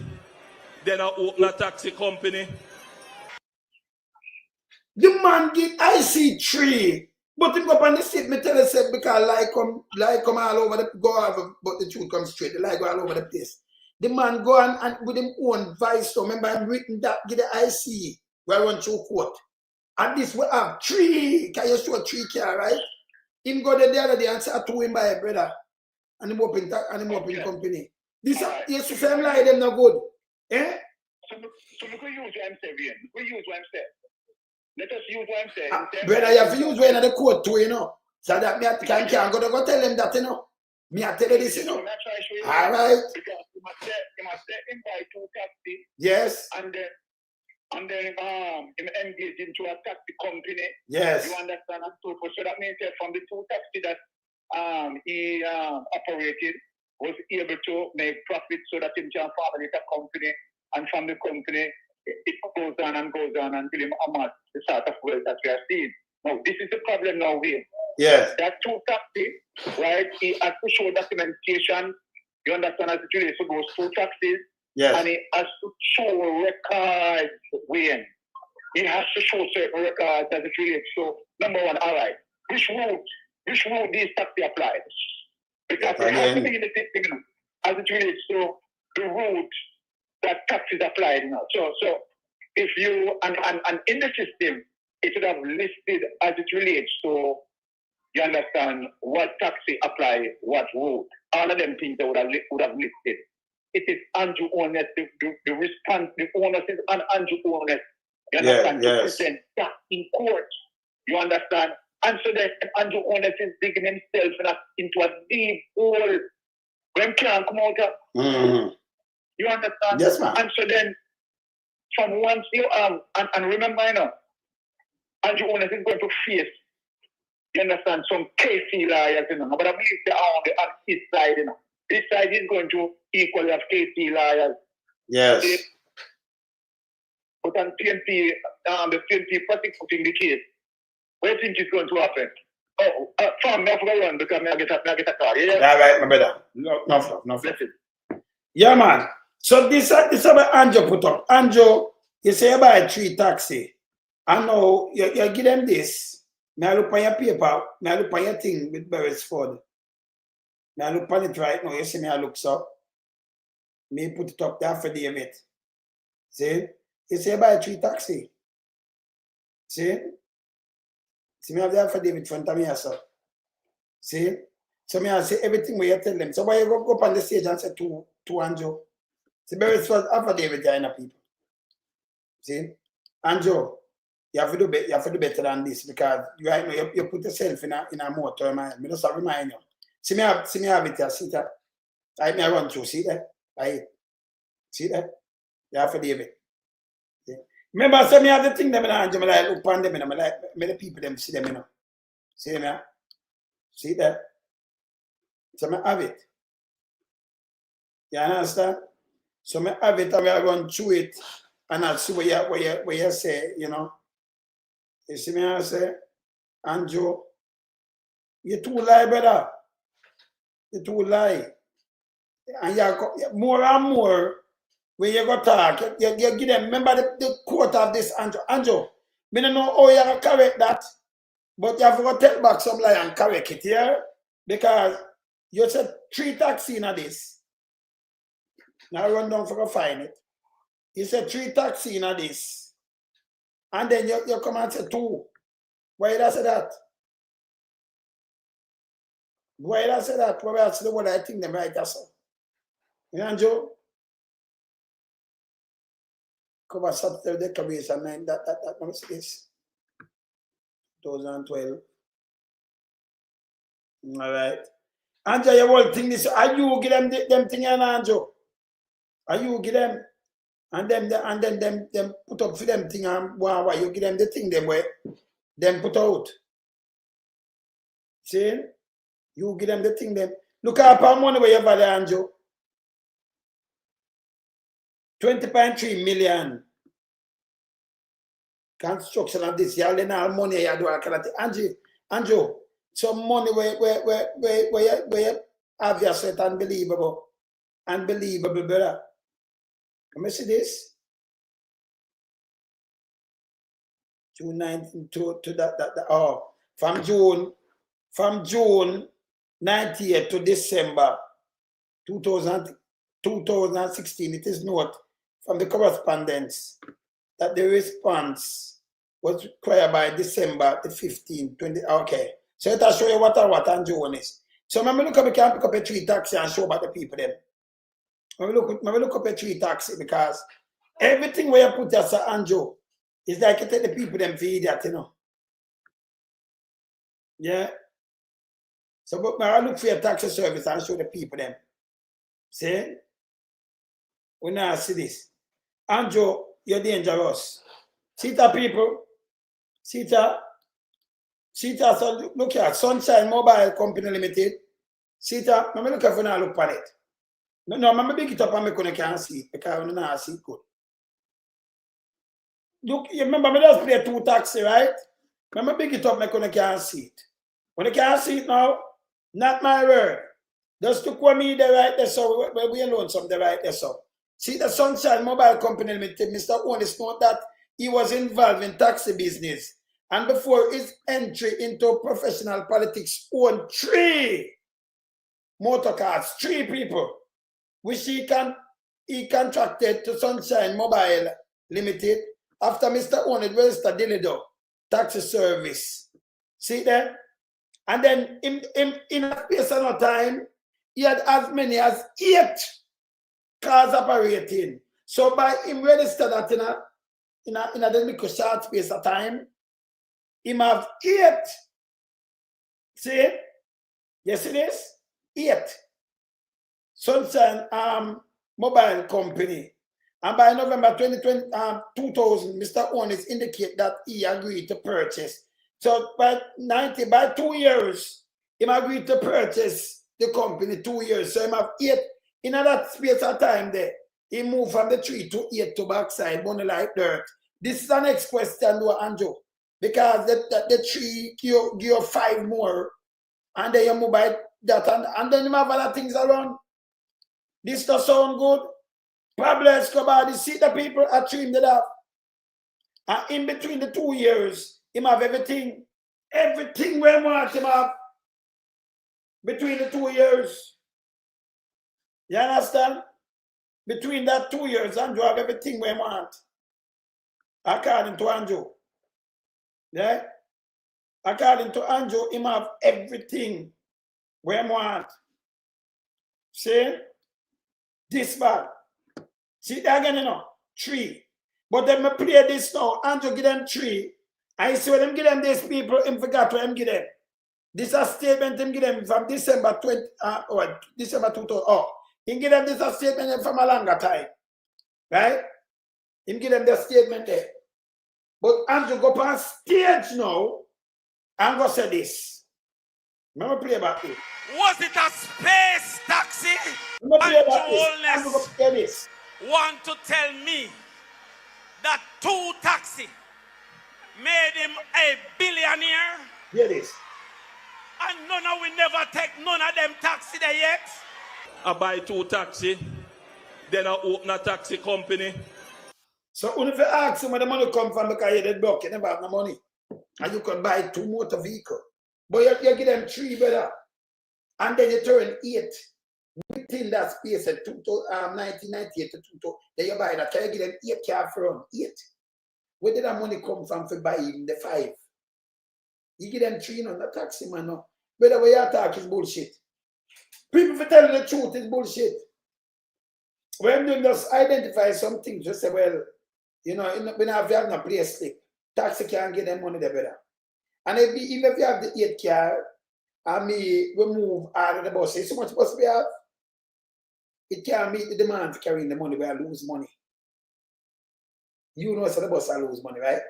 then I open a taxi company. The man get IC3, but him go up on the statement tell us because like come all over the go, but the truth comes straight. The lie go all over the place. The man go and with him own vice. So remember I'm written that get the IC where I run through court. And this we have 3. Can you show 3 car, right? Him go there the other day and say I 2 him by a brother. And him open company. This yes to say him lie them no good. Eh? So we could use what I'm saying. We use what I'm saying. Let us use what I'm saying. Brother, you have to use when at the court too, So that me can't go tell them that, Me I tell you this, All right. Because you must say him buy 2 taxi. Yes. And then him engage into a taxi company. Yes. You understand? And so that means that from the 2 taxi that he operated was able to make profit so that him can formulate a company, and from the company it goes on until him amass the sort of wealth that we are seeing. Now this is the problem now here. Yes. That 2 taxis, right? He has to show documentation. You understand, as it relates to those 2 taxis. Yes. And he has to show records when. He has to show certain records as it relates. So number 1, all right. Which route these taxis apply? Because it has to be in the system as it relates to the route that taxis apply now. So if you and in the system it would have listed as it relates to, you understand, what taxi apply, what route. All of them things that would have listed. It is Andrew Holness, the response, the onus is on Andrew Holness. You understand? To present that in court. You understand? And so then Andrew Holness is digging himself into a deep hole when can't come out of. You understand? Yes, ma'am. And so then from once you and remember, Andrew Holness is going to face, you understand, some KC liars, but I believe they are on his side, This side is going to equally have KC liars. Yes. But on PNP, the PNP prosecuting the case, what do you think is going to happen? From me, I forgot one because I get a car. Yeah, right, my brother. No. Yeah, man. So this is what Andrew put up. Andrew, you say you buy 3 taxi. I know you give them this. May I look on your paper? May I look on your thing with Beresford? May I look on it right now? You see me I look so. Me put it up there for the mate. See? You say you buy 3 taxi. See? See me have the affidavit in front of me also. See? So me I say everything where you tell them. So why you go up on the stage and say to Andrew? See, very first affidavit in people. See? And Joe, you have to do better. You have to do better than this because right now you put yourself in a motor, man. Me just remind you. See me have it here. See that? I run through. See that? See that? You have to do it. See? Remember, I said me have the thing them in hand. Me like look upon them. Me like me the people them see them. You know. See them here? See that? So me have it. You understand? So me have it and we are run through it and I'll see what you say, you know. You see me I say, Andrew, you too lie, brother. You too lie. And you more and more when you go talk, you give them, remember the quote of this, Andrew. Andrew, I don't know how you correct that, but you have to go take back some lie and correct it here because you said 3 taxi in this. Now run down for go find it. You said 3 taxi in this. And then you come and say 2. Why did I say that? Why did I say that? Probably that's the word I think them right that's all. You know, Joe? Cover subtle decoration, man. That was this. 2012. All right. Andrew, you whole thing this. Are you give them thing in Andrew? Are you give them? And then them put up for them thing and why you give them the thing them way them put out. See? You give them the thing them. Look at how money where you value, Andrew. 20.3 million. Construction of this. You all money you do. Andrew, some money where you have your set unbelievable. Unbelievable, brother. Let me see this. June 19 to that. From June 90th to December 2016, it is note from the correspondence that the response was required by December the 15th, 20. Okay. So it'll show you what Andrew is. So maybe look up, we can pick up a 3 taxi and show about the people then. Maybe look up a 3 taxi because everything where you put as Andrew is like you take the people them for idiot, you know. Yeah. So but I look for a taxi service and show the people them. See? We now see this. Andrew, you're dangerous. See that people? See that? So look here, Sunshine Mobile Company Limited. See that? I'm look at now look at it. No, I'm big it up and I can't see it because I don't see it good. Look, you remember me just play 2 taxi, right? I'm big it up and I can't see it. When I can't see it now, not my word. Just to quote me the right there, so we alone some the right there, so. See the Sunshine Mobile Company Limited, Mr. Holness note that he was involved in taxi business. And before his entry into professional politics, owned 3 motor cars, 3 people, which he contracted to Sunshine Mobile Limited after Mr. Holness registered Dilido taxi service. See that? And then in a space of no time, he had as many as 8 cars operating. So by him register that in a little short space of time, him have 8. See? You see this? 8. Sunshine Mobile Company. And by November 2000, Mr. Holness indicate that he agreed to purchase. So by 2 years, he agreed to purchase the company 2 years. So he have 8 in that space of time there. He moved from the 3 to 8 to backside, money like dirt. This is the next question to Andrew. Because the 3 give you 5 more. And then you move by that and then you have other things around. This does sound good. Pablo Escobar, you see the people are trimmed it up. And in between the 2 years, him have everything. Everything we want him have. Between the 2 years. You understand? Between that 2 years, Andrew have everything we want. According to Andrew. Yeah? According to Andrew, him have everything we want. See? This bad. See that again, you know, 3. But then me play this now. Andrew give them 3. I see when them give them these people, him forgot what him give them. This is a statement him give them from December 20, December 2000. Oh, he give them this a statement from a longer time. Right? Him give them the statement there. But Andrew go on stage now and go say this. Remember play back it. Was it a space taxi? Remember play back Holness this. Play this. Want to tell me that 2 taxi made him a billionaire? Hear this. And none of we never take none of them taxi there yet. I buy 2 taxi, then I open a taxi company. So if you ask him where the money come from because you did broke, you never have no money. And you can buy 2 motor vehicles. But you give them 3 better. And then you turn 8. Within that space at 1998 to 2000, then you buy that. You give them 8 car from 8. Where did that money come from for buying the 5? You give them 3 on the taxi, man. No. But the way you talk is bullshit. People for telling the truth is bullshit. When you just identify something, just say, well, you know, when you have no place slip, taxi can't get them money there better. And even if you have the 8 car, and me remove out of the bus, it's so much bus we have. It can't meet the demand for carrying the money, where I lose money. You know, so the bus I lose money, right?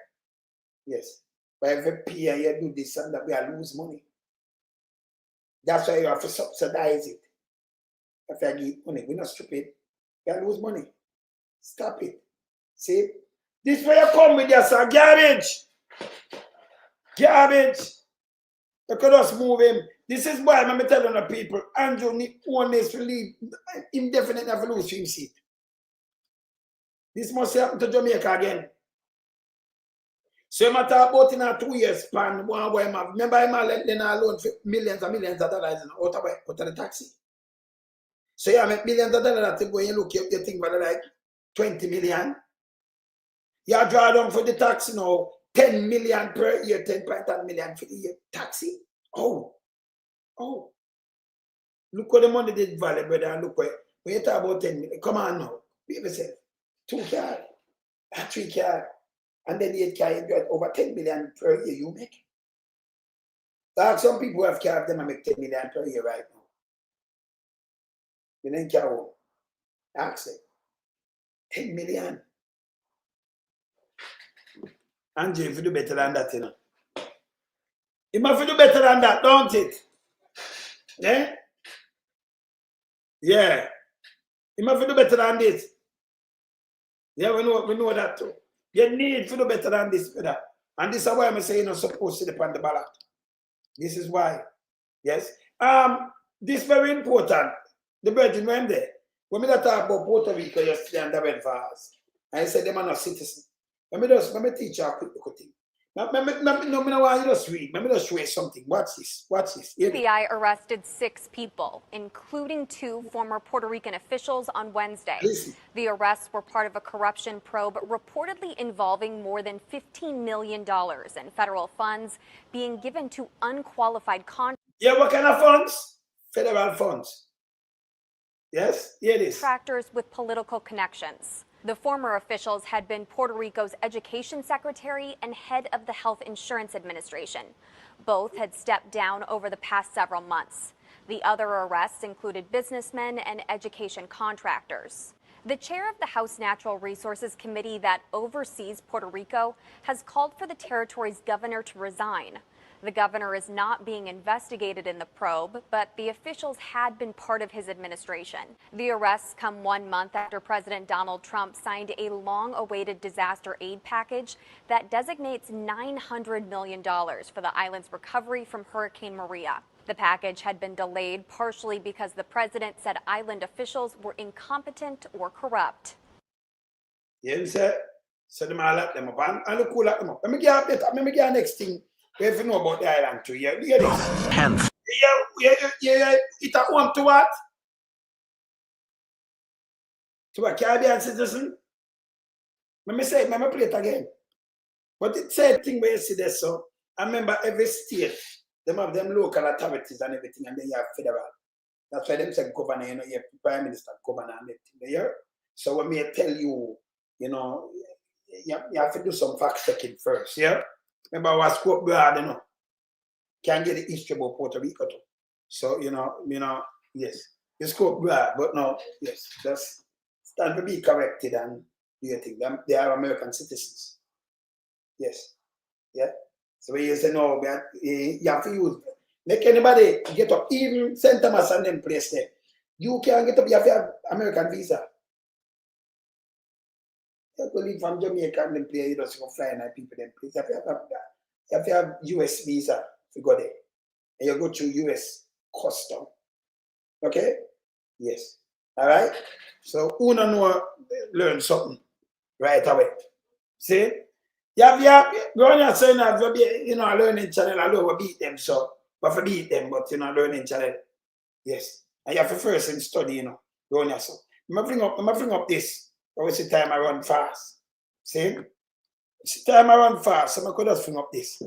Yes. But if you pay and you do this and that, we lose money. That's why you have to subsidize it. If you give money, we're not stupid. You lose money. Stop it. See? This is where you come with your son. Garbage. Garbage. You could just move him. This is why I'm telling the people, Andrew need Holness to leave indefinite have to lose swim seat. This must happen to Jamaica again. So you talk about in a 2 years span, one boy, remember him lending a loan for millions and millions of dollars out of the taxi. So you make millions of dollars to go and look, you think about like 20 million. You draw down for the taxi now, 10 million per year, 10.10 million for the year taxi. Oh. Look what the money did value, brother, and look what, when you talk about 10 million, come on now, be yourself. 2 cars, 3 cars, and then 8 cars, you get over 10 million per year you make. Like some people have cars, them make 10 million per year right now. You don't care home. Ask them. 10 million. Andrew, if you do better than that, you know. You must do better than that, don't it? Yeah? Yeah. You must do better than this. Yeah, we know that too. You need to do better than this, brother. And this is why I'm saying you're not supposed to depend on the ballot. This is why. Yes? This is very important. The virgin went there. When we talk about Puerto Rico yesterday and they went fast, I said them are not citizens. Let me teach you a quick thing. No, why you just read. Let me just show you something. Watch this. FBI arrested 6 people, including 2 former Puerto Rican officials on Wednesday. Listen. The arrests were part of a corruption probe reportedly involving more than $15 million in federal funds being given to unqualified contractors. Yeah, what kind of funds? Federal funds. Yes, here it is. Contractors with political connections. The former officials had been Puerto Rico's education secretary and head of the Health Insurance Administration. Both had stepped down over the past several months. The other arrests included businessmen and education contractors. The chair of the House Natural Resources Committee that oversees Puerto Rico has called for the territory's governor to resign. The governor is not being investigated in the probe, but the officials had been part of his administration. The arrests come 1 month after President Donald Trump signed a long-awaited disaster aid package that designates $900 million for the island's recovery from Hurricane Maria. The package had been delayed partially because the president said island officials were incompetent or corrupt. You say, so them all lock them up and look who lock them up. Let me get update. Let me get next thing. If you know about the island too, yeah, you hear this? Yeah, it a home to what? To a Caribbean citizen? Let me say it, let me play it again. But it said thing where you see this, so I remember every state, them have them local authorities and everything, and then you have federal. That's why them say governor, you know, you have prime minister, governor, and everything. You hear? So when me tell you, you know, you have to do some fact checking first, yeah? Remember I was scope broad, you know. Can't get the history about Puerto Rico too. So, you know, yes. You scope broad, but no, yes, just stand to be corrected and do your thing. They are American citizens. Yes. Yeah. So when you say no, you have to use, make anybody get up, even St. Thomas and them place there. You can't get up, you have to have American visa. You have to leave from Jamaica and then play, you just go fly and people then place. You have to have US visa to go there. And you go through US custom. Okay? Yes. Alright? So who don't know learn something right away. See? You have going and saying that you know a learning channel, I don't beat them, so but for beat them, but you know learning channel. Yes. And you have to first and study, you know, going yourself. I'm bring up this. Always the time I run fast. See? It's the time I run fast, so I could just bring up this.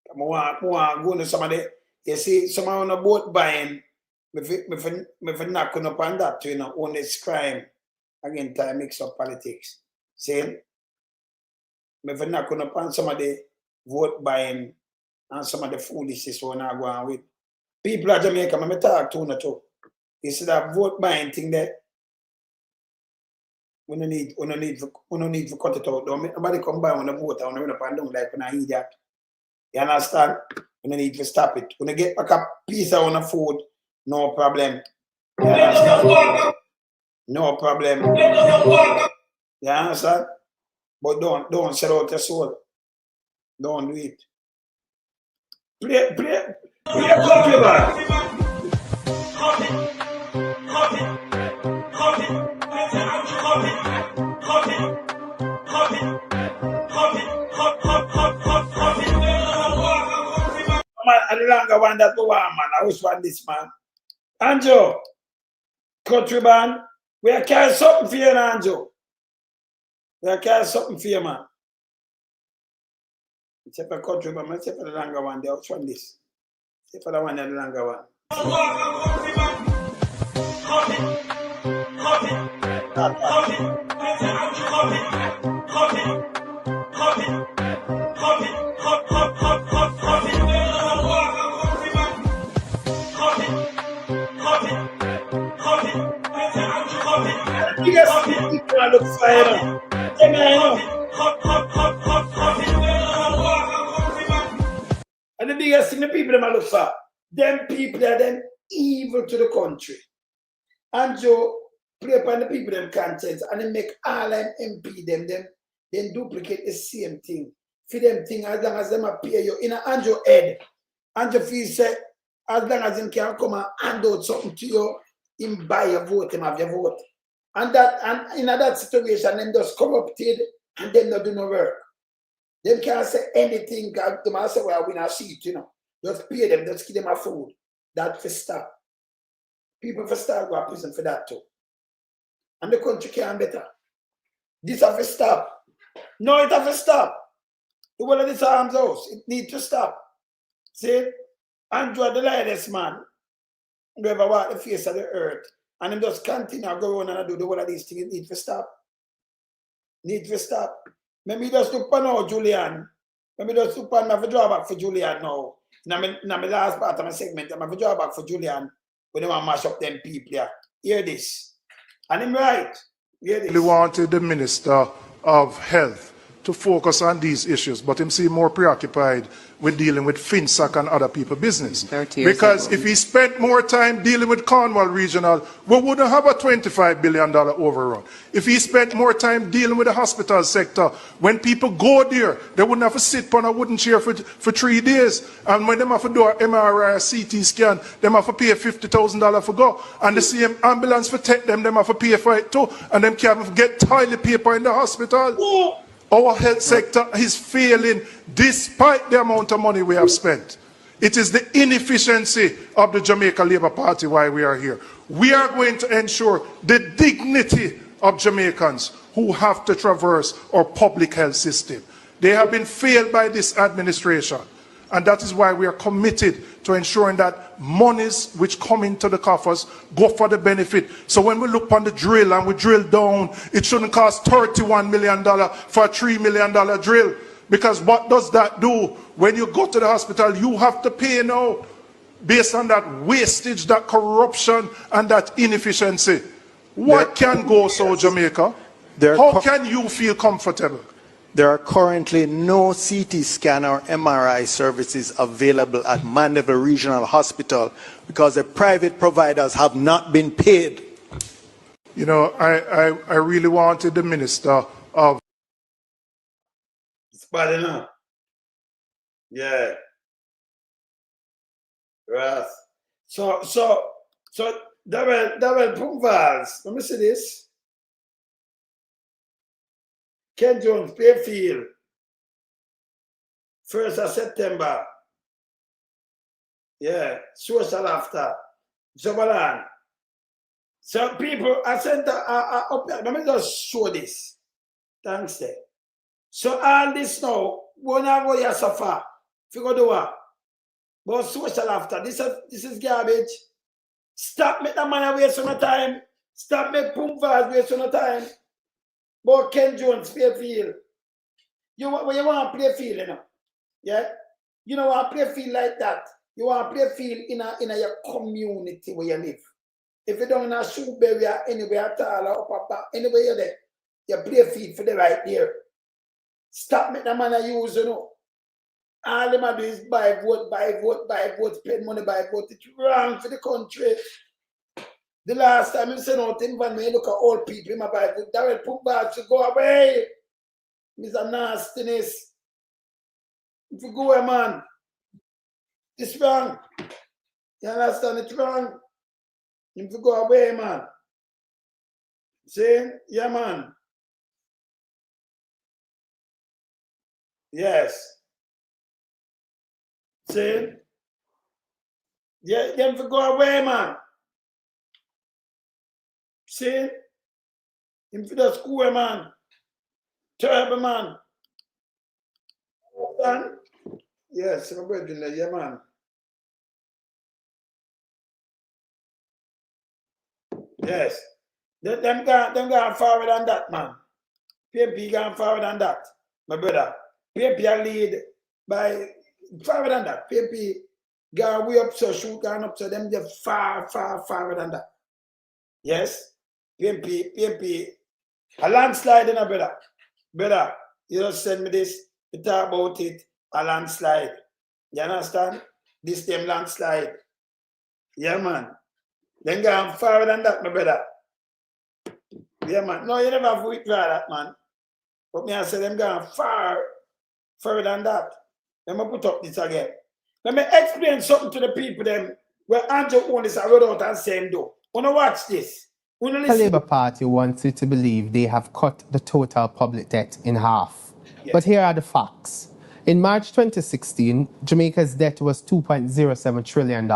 I want go into some of the, you see, some on a boat buying, if not going up on that, you know, on this crime, again, time mix up politics. See? If not going up on some of the vote buying and some of the foolishness we're not going with. People at Jamaica, I talk to you too. You see that vote buying thing there? We don't need to cut it out. Nobody come by on a vote and run up and down like when I eat that. You understand? We don't need to stop it. When you get back a piece of on food, no problem. You understand? No problem. You understand? But don't sell out your soul. Don't do it. Play country band. Man, I no longer want that go on, man. I wish want this, man. Anjo, country band, we are carrying something for you, Anjo. We are carrying something for you, man. Except for country band, except for the longer one, they which one this? Except for the one and the longer one. Yes, people are looking for you. And the biggest thing the people them look for, them people are them evil to the country. And Joe play upon the people them conscience and they make all them MP them then duplicate the same thing. For them thing as long as them appear you in an Andrew head. Andrew feels say as long as him can come and hand out something to you, him buy your vote, him have your vote. And in that situation, them just corrupted and them not do no work. Them can't say anything, God, them say, well, we not see it, you know. Just pay them, just give them a food. That for stop. People for start go to prison for that too. And the country can't better. This have to stop. No, it have to stop. The whole of this arms house, it needs to stop. See? Andrew the lightest man, who ever walk the face of the earth, and him just continue to go on and do the whole of these things, it needs to stop. Need to stop. Maybe just look for now, Julian. Maybe just look for, I have to draw back for Julian now. Now my last part of my segment, I have to draw back for Julian when they want to mash up them people here. Hear this. And I'm right. Hear this. He wanted the Minister of Health to focus on these issues, but him seem more preoccupied with dealing with FinSAC and other people's business. Because if he spent more time dealing with Cornwall Regional, we wouldn't have a $25 billion overrun. If he spent more time dealing with the hospital sector, when people go there, they wouldn't have to sit on a wooden chair for 3 days. And when they have to do an MRI or CT scan, they have to pay $50,000 for go. And the same ambulance for take them have to pay for it too. And them can't get toilet paper in the hospital. Oh. Our health sector is failing despite the amount of money we have spent. It is the inefficiency of the Jamaica Labour Party why we are here. We are going to ensure the dignity of Jamaicans who have to traverse our public health system. They have been failed by this administration, and that is why we are committed to ensuring that monies which come into the coffers go for the benefit. So when we look on the drill and we drill down, it shouldn't cost $31 million for a $3 million drill. Because what does that do? When you go to the hospital, you have to pay now based on that wastage, that corruption, and that inefficiency. What can go so, Jamaica? How can you feel comfortable? There are currently no CT scan or MRI services available at Mandeville Regional Hospital because the private providers have not been paid. You know, I really wanted the Minister of... It's bad enough. Yeah. Right. So, double Pumbals. Let me see this. Ken Jones, Payfield, 1st of September. Yeah, social after. Zobalan. So people, I sent up there. Let me just show this. Thanks, there. So all this now, go now go here suffer. Figure do what? But social after. This is garbage. Stop make the man waste on the time. Stop make Pumbals waste on the time. But Ken Jones, Payfield. You want to play field, you know? Yeah? You don't want to play field like that. You want to play field in your community where you live. If you don't in a Shoeberry or anywhere at all, or up back, anywhere you're there, you play field for the right there. Stop making the man use, you know. All they do is buy vote, spend money, buy vote. It's wrong for the country. The last time you said out in Van, look at old people in my buy vote. That will put back to go away. Mr. Nastiness. If you go away, man, it's wrong. You understand? It's wrong. If you go away, man. See? Yeah, man. Yes. See? Yeah, if you go away, man. See? If you just go away, man. Terrible, man. Yes, I'm working there, yeah, man. Yes. Them going forward on that, man. PMP going forward on that, my brother. PMP lead by forward on that. PMP going way up, so shoot going up, so them just far forward on that. Yes? PMP. A landslide, in a brother. Brother, you just send me this, you talk about it, a landslide. You understand? This them landslide. Yeah, man. Then go forward than that, my brother. Yeah, man. No, you never have to withdraw that, man. But me, I say them going far further than that. Let me put up this again. Let me explain something to the people them where Andrew Holness I wrote out and saying do. Wanna watch this? The Labour Party wants you to believe they have cut the total public debt in half. Yes. But here are the facts. In March 2016, Jamaica's debt was $2.07 trillion.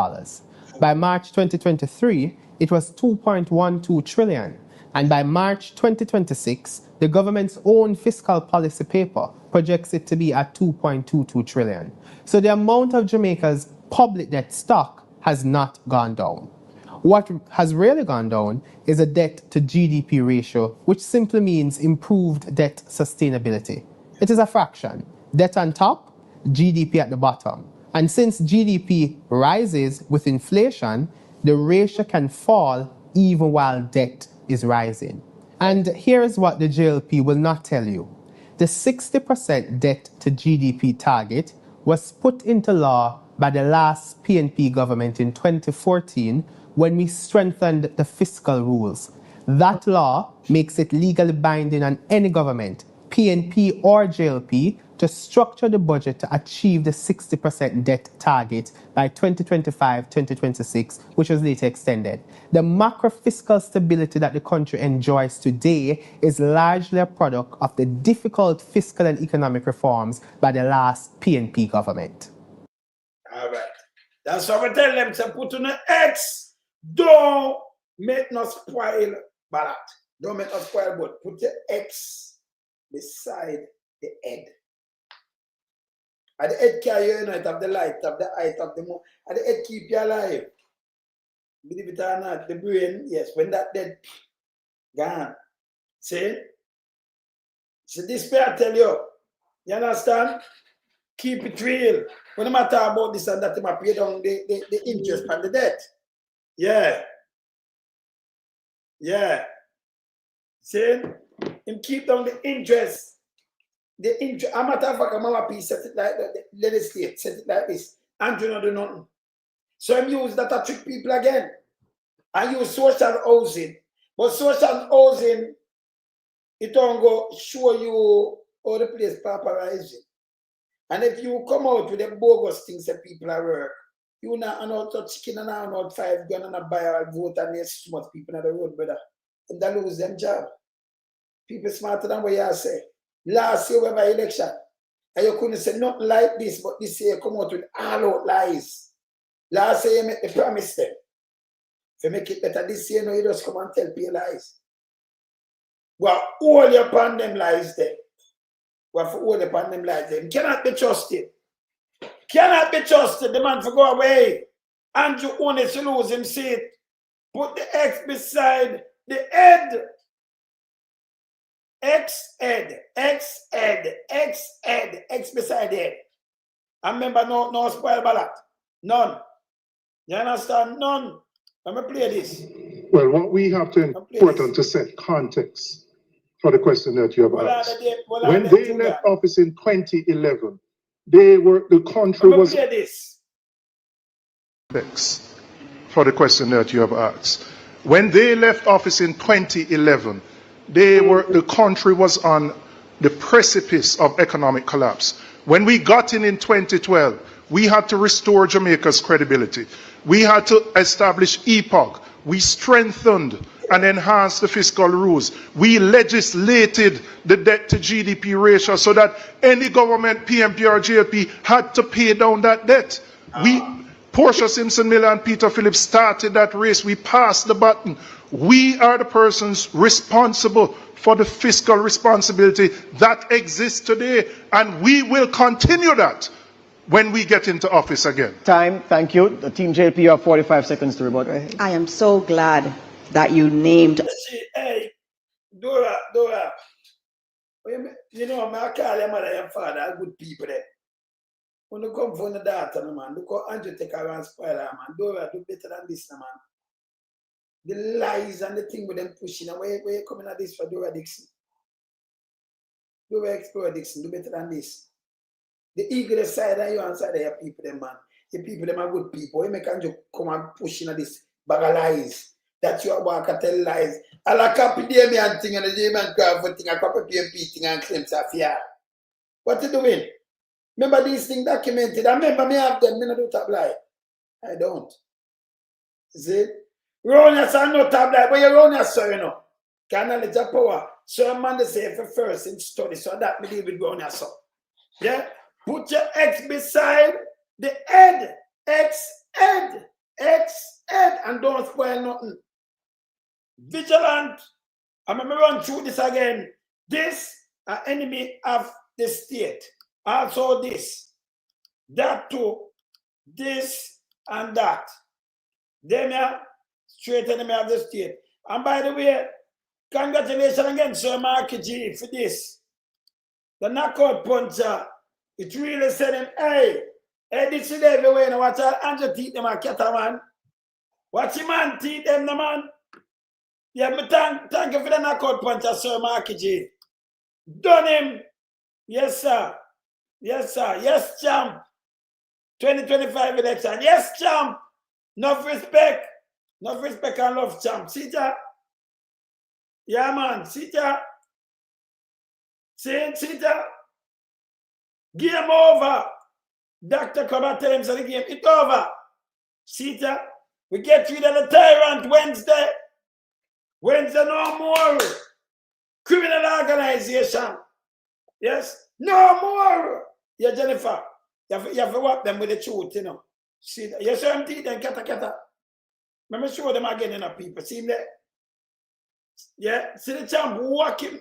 By March 2023, it was $2.12 trillion. And by March 2026, the government's own fiscal policy paper projects it to be at $2.22 trillion. So the amount of Jamaica's public debt stock has not gone down. What has really gone down is a debt to GDP ratio, which simply means improved debt sustainability. It is a fraction. Debt on top, GDP at the bottom. And since GDP rises with inflation, the ratio can fall even while debt is rising. And here is what the JLP will not tell you. The 60% debt to GDP target was put into law by the last PNP government in 2014 when we strengthened the fiscal rules. That law makes it legally binding on any government, PNP or JLP, to structure the budget to achieve the 60% debt target by 2025-2026, which was later extended. The macro-fiscal stability that the country enjoys today is largely a product of the difficult fiscal and economic reforms by the last PNP government. All right. That's what we tell them to put on the X. Don't make no spoil ballot. Don't make no spoil but put the X beside the head. And the head carry you, you know, it have the light, have the height, have the moon. And the head keep you alive. Believe it or not, the brain, yes, when that dead, gone. See? So this way I tell you, you understand? Keep it real. When I talk about this and that, I pay down the interest on the debt. Yeah. Yeah. See? Him keep down the interest. The interest. I'm not talking about Mama P set it like that. Let it stay. Set it like this. Andrew not do nothing. So I'm use that to trick people again. I use social housing. But social housing, it don't go show you how the place paparazzi. And if you come out with the bogus things that people are work, you not know to chicken and not 5 gun and a buy a vote and there's too much people on the road, brother. And they lose them job. People smarter than what you say. Last year we have an election. And you couldn't say nothing like this, but this year you come out with all out lies. Last year you make the promise them. If you make it better this year, no, you just come and tell people lies. Well, all your upon them lies there. Well, for all upon them lies there. Cannot be trusted. Cannot be trusted. The man for go away. Andrew Holness to lose him seat. Put the X beside the head. X-head, X-head, X-head, X beside the head. I remember no spoil ballot. None. You understand? None. Let me play this. Well, what we have to important to set context for the question that you have asked. When they left office in 2011, the country was this. For the question that you have asked. When they left office in 2011, the country was on the precipice of economic collapse. When we got in 2012, we had to restore Jamaica's credibility. We had to establish EPOC. We strengthened and enhanced the fiscal rules. We legislated the debt to GDP ratio so that any government, PMP or JLP, had to pay down that debt. Portia Simpson Miller and Peter Phillips started that race. We passed the baton. We are the persons responsible for the fiscal responsibility that exists today, and we will continue that when we get into office again. Time, thank you. The Team JLP, you have 45 seconds to rebut. I am so glad that you named. Hey, Dora. You know, I call your mother and father good people there. When you come from the daughter, man, look how Andrew take her and spoil her, man. Dora, do better than this, man. The lies and the thing with them pushing, where you coming at this for Dora Dixon? Dora Explorer Dixon, do better than this. The eagle side of you and side of your people, them, man. The people, them are good people. You make Andrew come and pushing at this bag of lies. That you walk and tell lies. I like copy Damian thing and the Damian Crawford thing, I copy PMP thing and claims of fear. What you doing? Remember these things documented. I remember me have them, me not do tabloid. I don't. See? Run your son, no tabloid, but you run your son, you know. Knowledge of power. So a man they say for first in study, so that me deal with run your son. Yeah? Put your X beside the head. X-head. X-head. And don't spoil nothing. Vigilant. I'm going to run through this again. This an enemy of the state. Also this, that too, this and that. Them are straight enemy of the state. And by the way, congratulations again, Sir Mark G, for this. The knockout puncher, it really said him, hey, this is everywhere. Now watch out, Andrew teeth them a cat, man. Watch him man teeth them, the man. Yeah, me thank you for the knockout puncher, Sir Mark G. Done him. Yes, sir. Yes, sir. Yes, champ. 2025 election. Yes, champ. Enough respect. Enough respect and love, champ. See ya? Yeah, man. See ya? See ya? Game over. Dr. Cobar tell him so the game it's over. See ya? We get rid of the tyrant Wednesday. Wednesday no more. Criminal organization. Yes? No more. Yeah, Jennifer. You have to walk them with the truth, you know. See that? You show them teeth and kata. Let me show them again, you know, people. See there? Yeah? See the champ walking.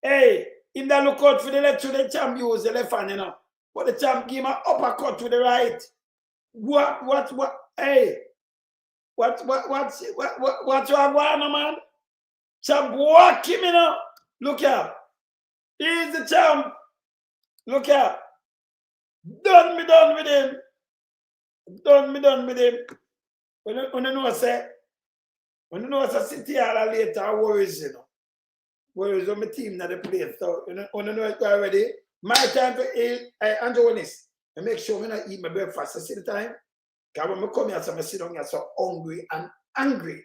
Hey, if they look out for the left, the champ use the left hand, you know. But the champ gave him an uppercut with the right. Hey, what's wrong, man? Champ walk him, you know. Look here. He's the champ. Look here. Done with him. Done with him. When you know, say, City Hall later worries, you know. Worries on my team that they play. So, you know it already. My time to eat, Andrew Holness. I make sure when I eat my breakfast, I see the time. Because when I come here, so I sit down here so hungry and angry.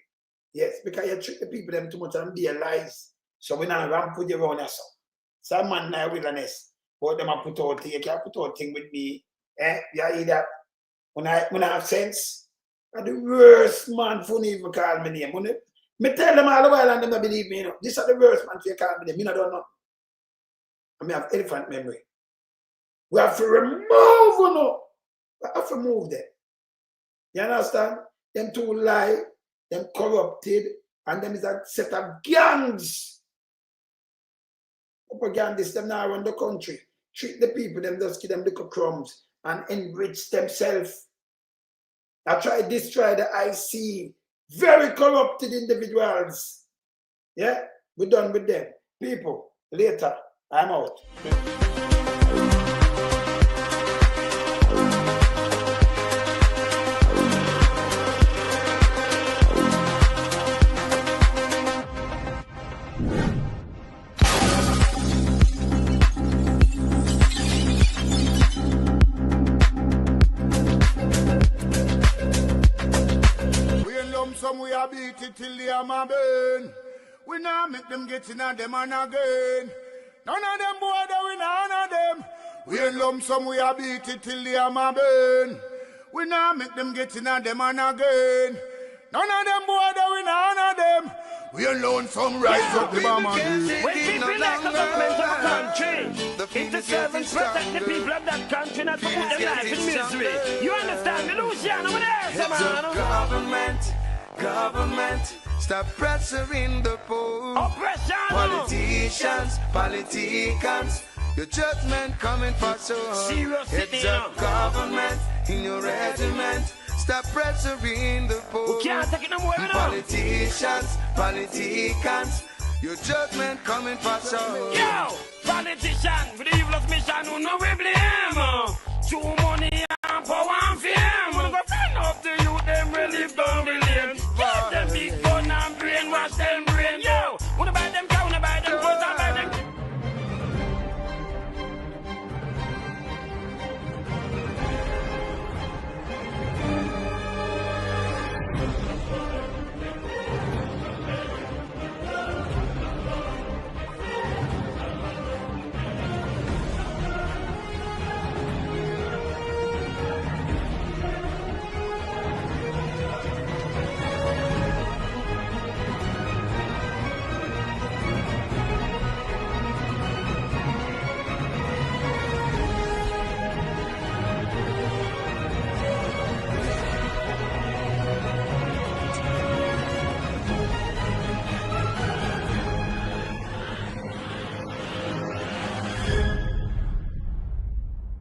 Yes, because you treat the people them too much and be lies. So when I ramp with you around here, so. Some man now wilderness. But them I put out thing, you can't put out thing with me. You hear that? When I have sense, I'm the worst man for even call me name. When me tell them all the while and them don't believe me, you know. This is the worst man for call me name. Me don't know. I have elephant memory. We have to remove, you know. We have to move them. You understand? Them two lie, them corrupted, and them is a set of gangs. Propagandists, them now run the country. Treat the people, them just give them little crumbs and enrich themselves. I try to destroy the IC. Very corrupted individuals. Yeah? We're done with them. People, later, I'm out. Some we are beat it till they are my burn. We now make them get in on them and again. None of them boy that we not honor them. We in lump some we are beat it till they are my burn. We now make them get in on them and again. None of them boy that we not honor them. We alone some rise up the bomb and when people elect the government of a country, it is servants protect the people of that country, not to put their life in misery. You understand me, Luciano? Over there, man. Government, stop pressuring the poor. Oppression. Politicians, your judgment coming for so. It's a government in your regiment. Stop pressuring the poor. We can't take it no more. Politicians, your judgment coming for so. Yo, politician, for the evilest mission, who no we blame. Too money and power and fame. We're gonna find up the youth, them really don't believe.